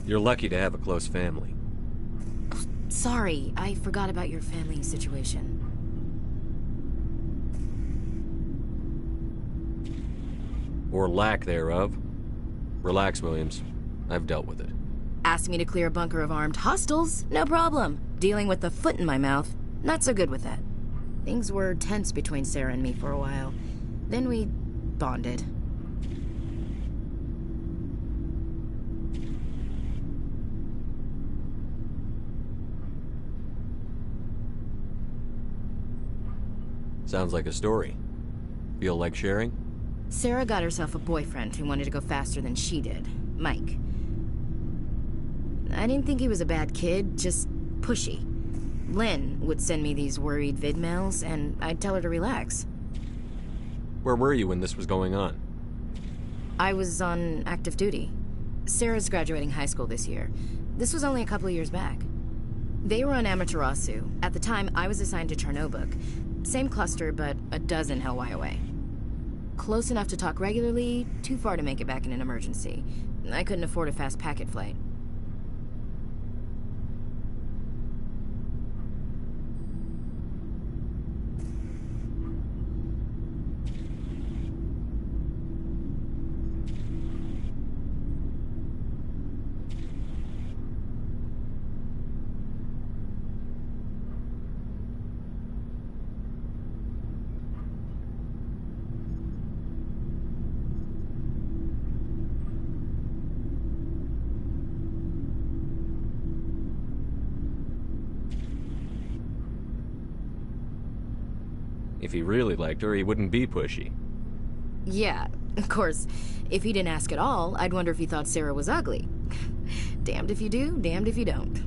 You're lucky to have a close family. Sorry, I forgot about your family situation. Or lack thereof. Relax, Williams. I've dealt with it. Asked me to clear a bunker of armed hostiles? No problem. Dealing with the foot in my mouth? Not so good with that. Things were tense between Sarah and me for a while. Then we bonded. Sounds like a story. Feel like sharing? Sarah got herself a boyfriend who wanted to go faster than she did. Mike. I didn't think he was a bad kid, just pushy. Lynn would send me these worried vid mails, and I'd tell her to relax. Where were you when this was going on? I was on active duty. Sarah's graduating high school this year. This was only a couple of years back. They were on Amaterasu. At the time, I was assigned to Chernobog. Same cluster, but a dozen Hellwire away. Close enough to talk regularly, too far to make it back in an emergency. I couldn't afford a fast packet flight. If he really liked her, he wouldn't be pushy. Yeah, of course. If he didn't ask at all, I'd wonder if he thought Sarah was ugly. Damned if you do, damned if you don't.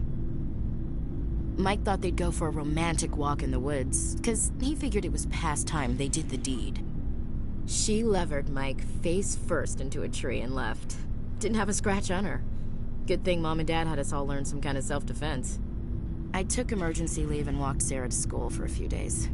Mike thought they'd go for a romantic walk in the woods, because he figured it was past time they did the deed. She levered Mike face first into a tree and left. Didn't have a scratch on her. Good thing Mom and Dad had us all learn some kind of self-defense. I took emergency leave and walked Sarah to school for a few days.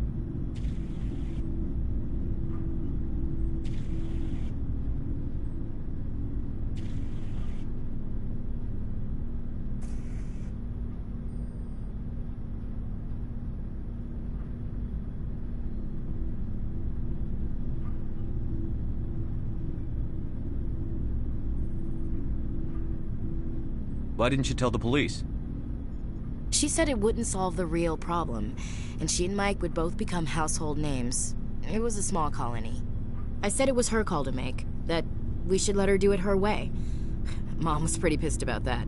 Why didn't you tell the police? She said it wouldn't solve the real problem, and she and Mike would both become household names. It was a small colony. I said it was her call to make, that we should let her do it her way. Mom was pretty pissed about that.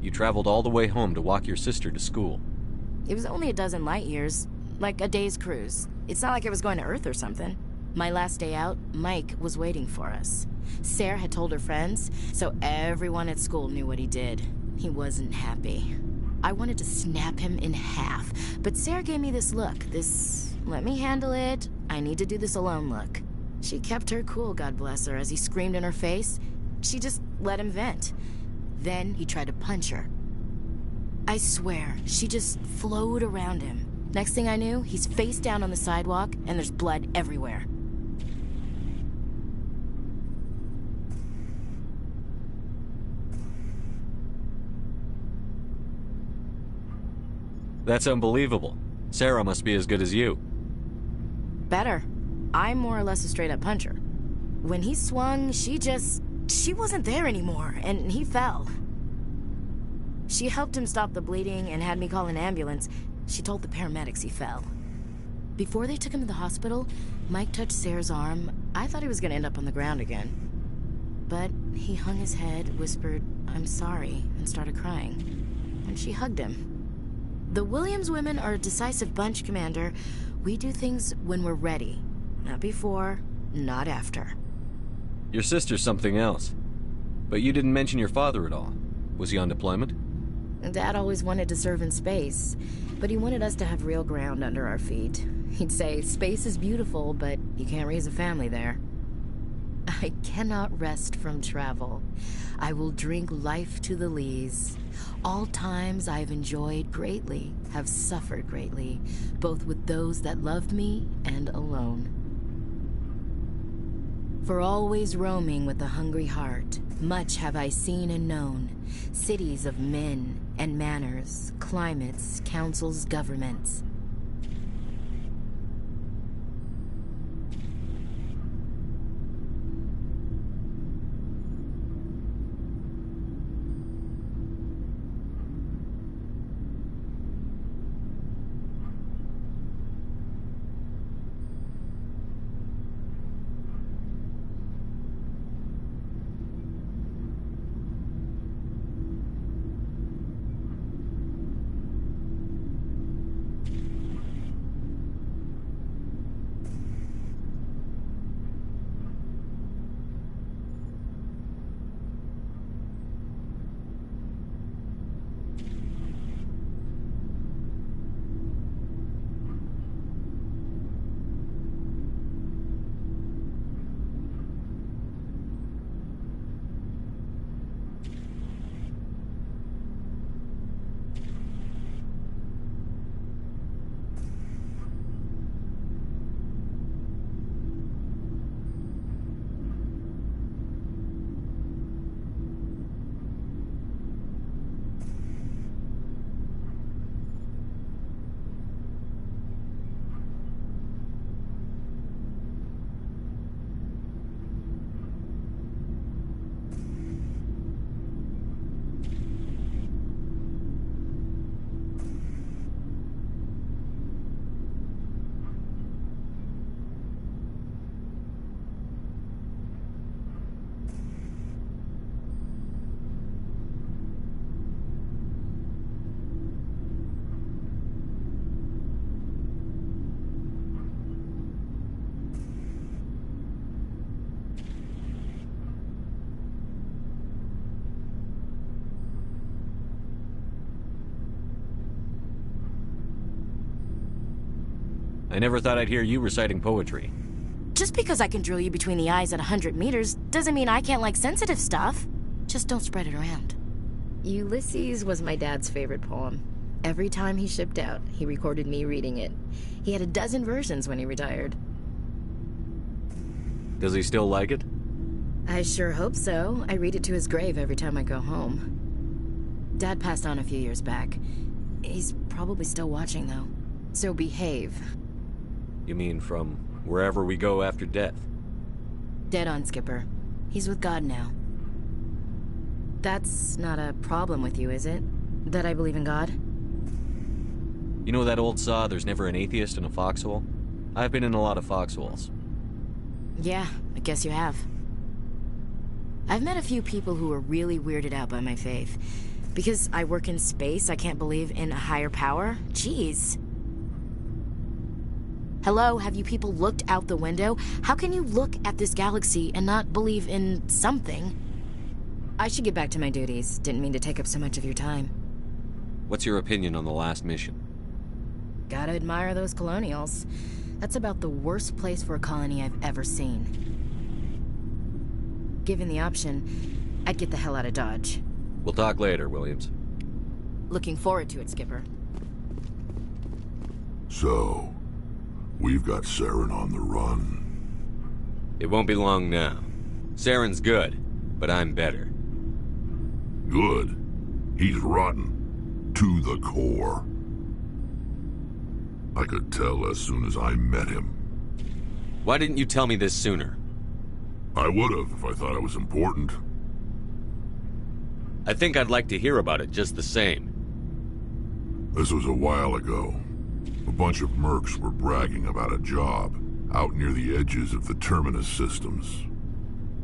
You traveled all the way home to walk your sister to school. It was only a dozen light years, like a day's cruise. It's not like I was going to Earth or something. My last day out, Mike was waiting for us. Sarah had told her friends, so everyone at school knew what he did. He wasn't happy. I wanted to snap him in half, but Sarah gave me this look, this let me handle it, I need to do this alone look. She kept her cool, God bless her, as he screamed in her face. She just let him vent. Then he tried to punch her. I swear, she just flowed around him. Next thing I knew, he's face down on the sidewalk, and there's blood everywhere. That's unbelievable. Sarah must be as good as you. Better. I'm more or less a straight-up puncher. When he swung, she wasn't there anymore, and he fell. She helped him stop the bleeding and had me call an ambulance. She told the paramedics he fell. Before they took him to the hospital, Mike touched Sarah's arm. I thought he was gonna end up on the ground again. But he hung his head, whispered, "I'm sorry," and started crying. And she hugged him. The Williams women are a decisive bunch, Commander. We do things when we're ready. Not before, not after. Your sister's something else. But you didn't mention your father at all. Was he on deployment? Dad always wanted to serve in space, but he wanted us to have real ground under our feet. He'd say, space is beautiful, but you can't raise a family there. I cannot rest from travel. I will drink life to the lees. All times I've enjoyed greatly, have suffered greatly, both with those that loved me and alone. For always roaming with a hungry heart, much have I seen and known, cities of men and manners, climates, councils, governments. I never thought I'd hear you reciting poetry. Just because I can drill you between the eyes at 100 meters doesn't mean I can't like sensitive stuff. Just don't spread it around. Ulysses was my dad's favorite poem. Every time he shipped out, he recorded me reading it. He had a dozen versions when he retired. Does he still like it? I sure hope so. I read it to his grave every time I go home. Dad passed on a few years back. He's probably still watching, though. So behave. You mean from wherever we go after death? Dead on, Skipper. He's with God now. That's not a problem with you, is it? That I believe in God? You know that old saw, there's never an atheist in a foxhole? I've been in a lot of foxholes. Yeah, I guess you have. I've met a few people who are really weirded out by my faith. Because I work in space, I can't believe in a higher power? Jeez. Hello, have you people looked out the window? How can you look at this galaxy and not believe in something? I should get back to my duties. Didn't mean to take up so much of your time. What's your opinion on the last mission? Gotta admire those colonials. That's about the worst place for a colony I've ever seen. Given the option, I'd get the hell out of Dodge. We'll talk later, Williams. Looking forward to it, Skipper. So, we've got Saren on the run. It won't be long now. Saren's good, but I'm better. Good. He's rotten. To the core. I could tell as soon as I met him. Why didn't you tell me this sooner? I would've if I thought it was important. I think I'd like to hear about it just the same. This was a while ago. A bunch of mercs were bragging about a job out near the edges of the Terminus systems.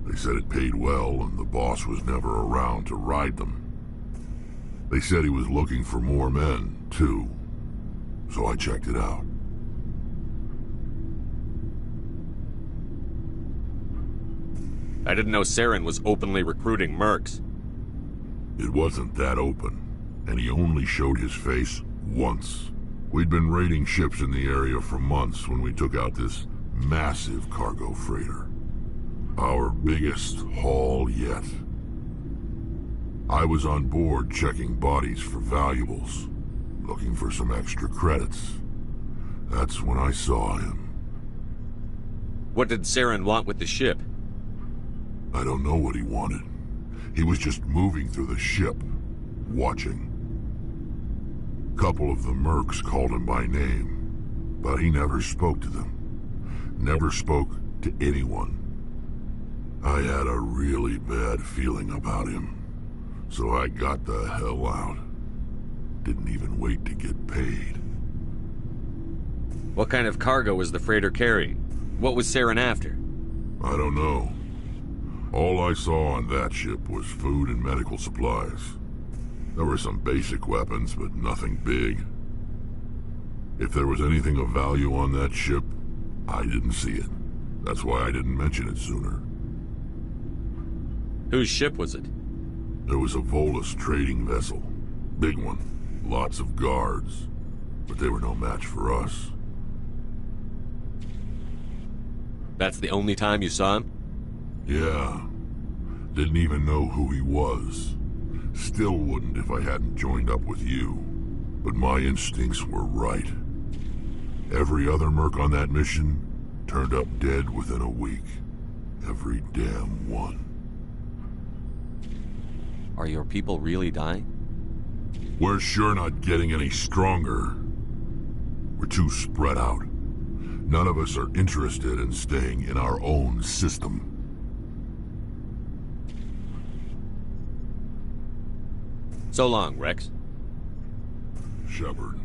They said it paid well and the boss was never around to ride them. They said he was looking for more men, too. So I checked it out. I didn't know Saren was openly recruiting mercs. It wasn't that open, and he only showed his face once. We'd been raiding ships in the area for months when we took out this massive cargo freighter. Our biggest haul yet. I was on board checking bodies for valuables, looking for some extra credits. That's when I saw him. What did Saren want with the ship? I don't know what he wanted. He was just moving through the ship, watching. Couple of the mercs called him by name, but he never spoke to them. Never spoke to anyone. I had a really bad feeling about him, so I got the hell out. Didn't even wait to get paid. What kind of cargo was the freighter carrying? What was Saren after? I don't know. All I saw on that ship was food and medical supplies. There were some basic weapons, but nothing big. If there was anything of value on that ship, I didn't see it. That's why I didn't mention it sooner. Whose ship was it? There was a Volus trading vessel. Big one. Lots of guards. But they were no match for us. That's the only time you saw him? Yeah. Didn't even know who he was. Still wouldn't if I hadn't joined up with you. But my instincts were right. Every other merc on that mission turned up dead within a week. Every damn one. Are your people really dying? We're sure not getting any stronger. We're too spread out. None of us are interested in staying in our own system. So long, Rex. Shepard.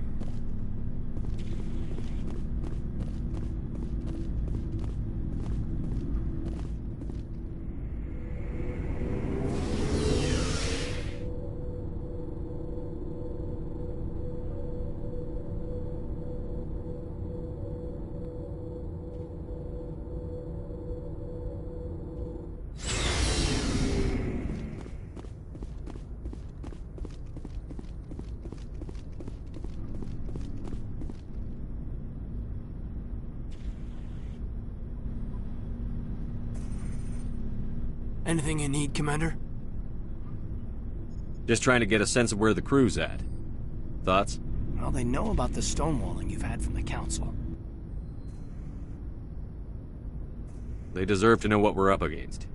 Anything you need, Commander? Just trying to get a sense of where the crew's at. Thoughts? Well, they know about the stonewalling you've had from the Council. They deserve to know what we're up against.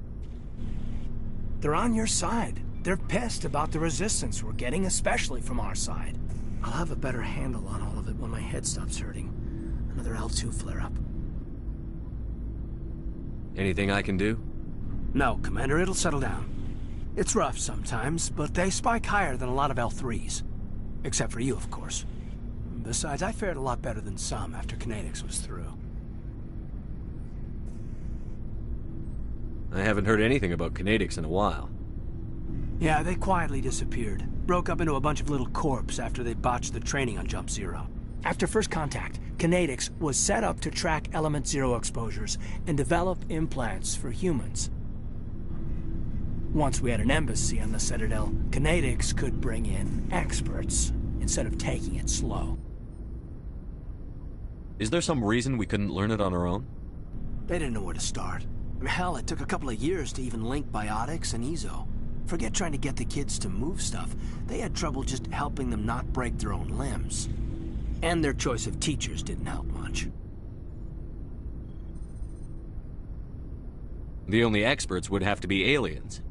They're on your side. They're pissed about the resistance we're getting, especially from our side. I'll have a better handle on all of it when my head stops hurting. Another L2 flare-up. Anything I can do? No, Commander, it'll settle down. It's rough sometimes, but they spike higher than a lot of L3s. Except for you, of course. Besides, I fared a lot better than some after Kinetics was through. I haven't heard anything about Kinetics in a while. Yeah, they quietly disappeared. Broke up into a bunch of little corps after they botched the training on Jump Zero. After first contact, Kinetics was set up to track Element Zero exposures and develop implants for humans. Once we had an embassy on the Citadel, Kinetics could bring in experts instead of taking it slow. Is there some reason we couldn't learn it on our own? They didn't know where to start. I mean, hell, it took a couple of years to even link biotics and Ezo. Forget trying to get the kids to move stuff. They had trouble just helping them not break their own limbs. And their choice of teachers didn't help much. The only experts would have to be aliens.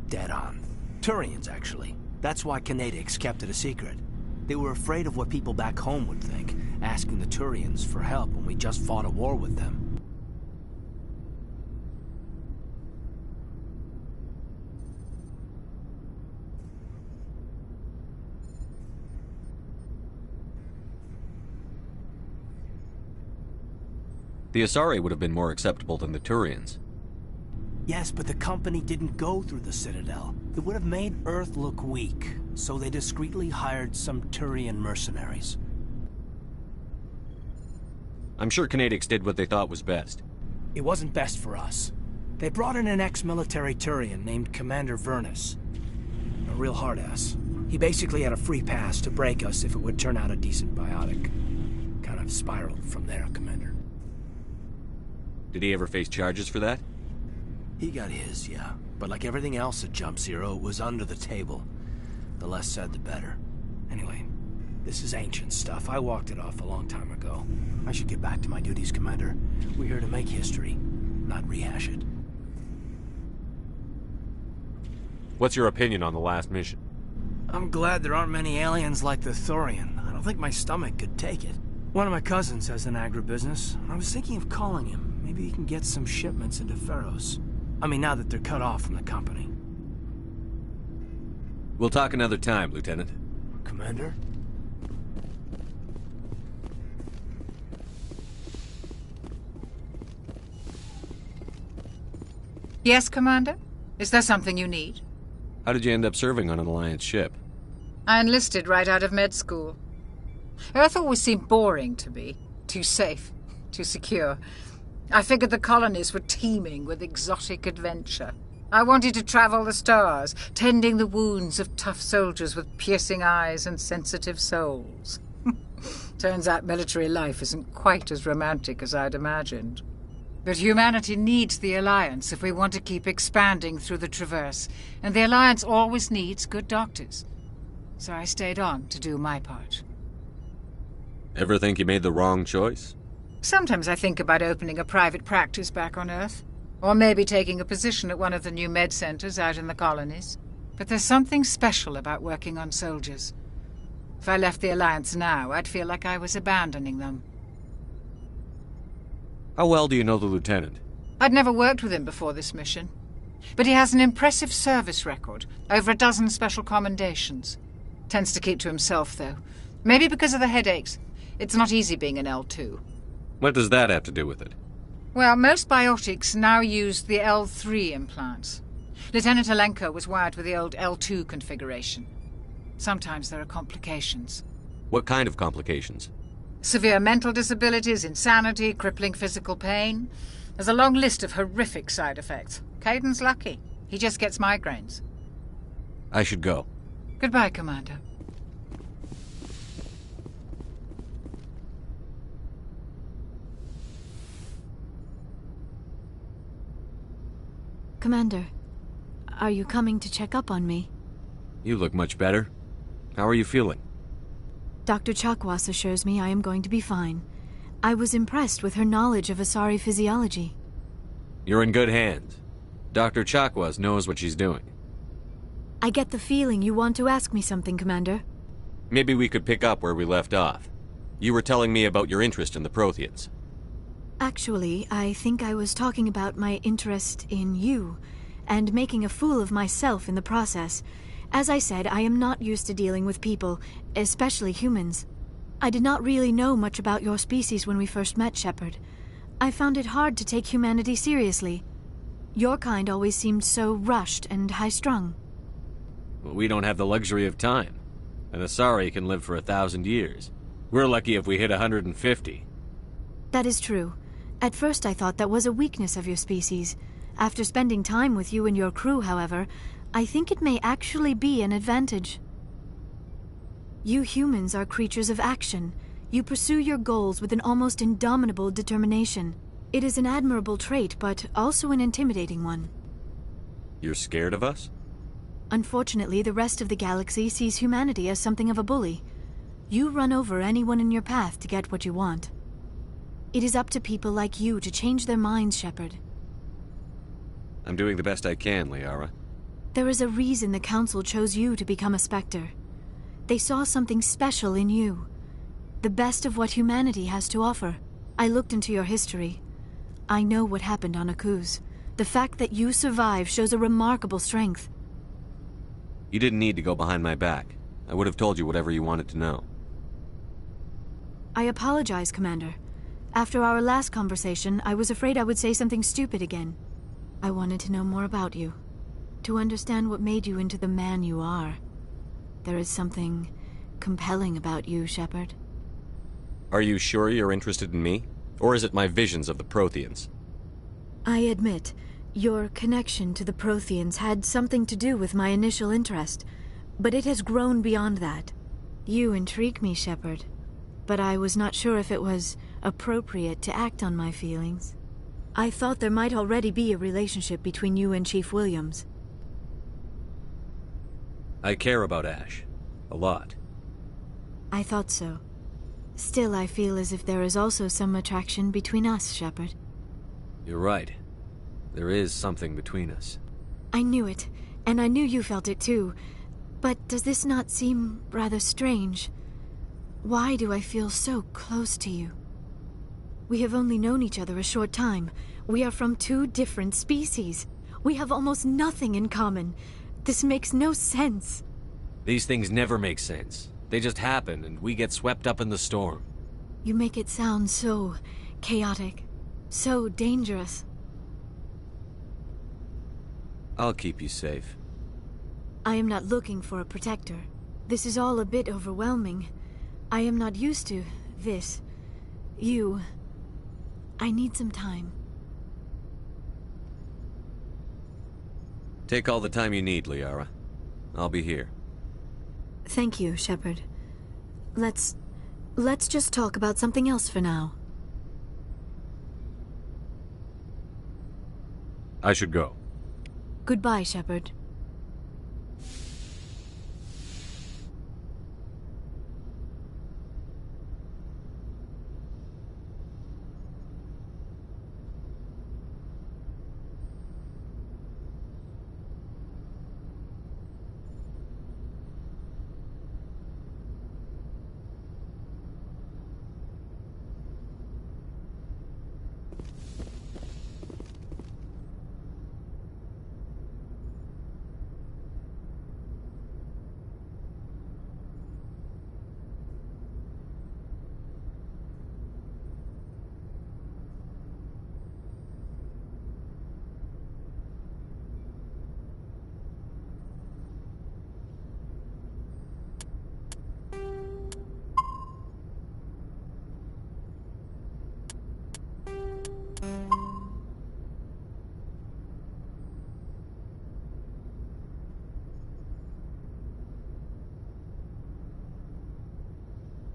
Dead on. Turians, actually. That's why Kinetics kept it a secret. They were afraid of what people back home would think, asking the Turians for help when we just fought a war with them. The Asari would have been more acceptable than the Turians. Yes, but the company didn't go through the Citadel. It would have made Earth look weak, so they discreetly hired some Turian mercenaries. I'm sure Kinetics did what they thought was best. It wasn't best for us. They brought in an ex-military Turian named Commander Vernus. A real hard-ass. He basically had a free pass to break us if it would turn out a decent biotic. Kind of spiraled from there, Commander. Did he ever face charges for that? He got his, yeah. But like everything else at Jump Zero, it was under the table. The less said, the better. Anyway, this is ancient stuff. I walked it off a long time ago. I should get back to my duties, Commander. We're here to make history, not rehash it. What's your opinion on the last mission? I'm glad there aren't many aliens like the Thorian. I don't think my stomach could take it. One of my cousins has an agribusiness. I was thinking of calling him. Maybe he can get some shipments into Pharos. I mean, now that they're cut off from the company. We'll talk another time, Lieutenant. Commander? Yes, Commander? Is there something you need? How did you end up serving on an Alliance ship? I enlisted right out of med school. Earth always seemed boring to me. Too safe, too secure. I figured the colonies were teeming with exotic adventure. I wanted to travel the stars, tending the wounds of tough soldiers with piercing eyes and sensitive souls. Turns out military life isn't quite as romantic as I'd imagined. But humanity needs the Alliance if we want to keep expanding through the Traverse, and the Alliance always needs good doctors. So I stayed on to do my part. Ever think you made the wrong choice? Sometimes I think about opening a private practice back on Earth, or maybe taking a position at one of the new med centers out in the colonies. But there's something special about working on soldiers. If I left the Alliance now, I'd feel like I was abandoning them. How well do you know the Lieutenant? I'd never worked with him before this mission. But he has an impressive service record, over a dozen special commendations. Tends to keep to himself, though. Maybe because of the headaches. It's not easy being an L2. What does that have to do with it? Well, most biotics now use the L3 implants. Lieutenant Alenko was wired with the old L2 configuration. Sometimes there are complications. What kind of complications? Severe mental disabilities, insanity, crippling physical pain. There's a long list of horrific side effects. Caden's lucky. He just gets migraines. I should go. Goodbye, Commander. Commander, are you coming to check up on me? You look much better. How are you feeling? Dr. Chakwas assures me I am going to be fine. I was impressed with her knowledge of Asari physiology. You're in good hands. Dr. Chakwas knows what she's doing. I get the feeling you want to ask me something, Commander. Maybe we could pick up where we left off. You were telling me about your interest in the Protheans. Actually, I think I was talking about my interest in you, and making a fool of myself in the process. As I said, I am not used to dealing with people, especially humans. I did not really know much about your species when we first met, Shepard. I found it hard to take humanity seriously. Your kind always seemed so rushed and high-strung. Well, we don't have the luxury of time. An Asari can live for 1,000 years. We're lucky if we hit 150. That is true. At first I thought that was a weakness of your species. After spending time with you and your crew, however, I think it may actually be an advantage. You humans are creatures of action. You pursue your goals with an almost indomitable determination. It is an admirable trait, but also an intimidating one. You're scared of us? Unfortunately, the rest of the galaxy sees humanity as something of a bully. You run over anyone in your path to get what you want. It is up to people like you to change their minds, Shepard. I'm doing the best I can, Liara. There is a reason the Council chose you to become a Spectre. They saw something special in you. The best of what humanity has to offer. I looked into your history. I know what happened on Akuz. The fact that you survived shows a remarkable strength. You didn't need to go behind my back. I would have told you whatever you wanted to know. I apologize, Commander. After our last conversation, I was afraid I would say something stupid again. I wanted to know more about you. To understand what made you into the man you are. There is something compelling about you, Shepard. Are you sure you're interested in me? Or is it my visions of the Protheans? I admit, your connection to the Protheans had something to do with my initial interest. But it has grown beyond that. You intrigue me, Shepard. But I was not sure if it was appropriate to act on my feelings. I thought there might already be a relationship between you and Chief Williams. I care about Ash. A lot. I thought so. Still, I feel as if there is also some attraction between us, Shepard. You're right. There is something between us. I knew it, and I knew you felt it too. But does this not seem rather strange? Why do I feel so close to you? We have only known each other a short time. We are from two different species. We have almost nothing in common. This makes no sense. These things never make sense. They just happen, and we get swept up in the storm. You make it sound so chaotic, so dangerous. I'll keep you safe. I am not looking for a protector. This is all a bit overwhelming. I am not used to this. You. I need some time. Take all the time you need, Liara. I'll be here. Thank you, Shepard. Let's just talk about something else for now. I should go. Goodbye, Shepard.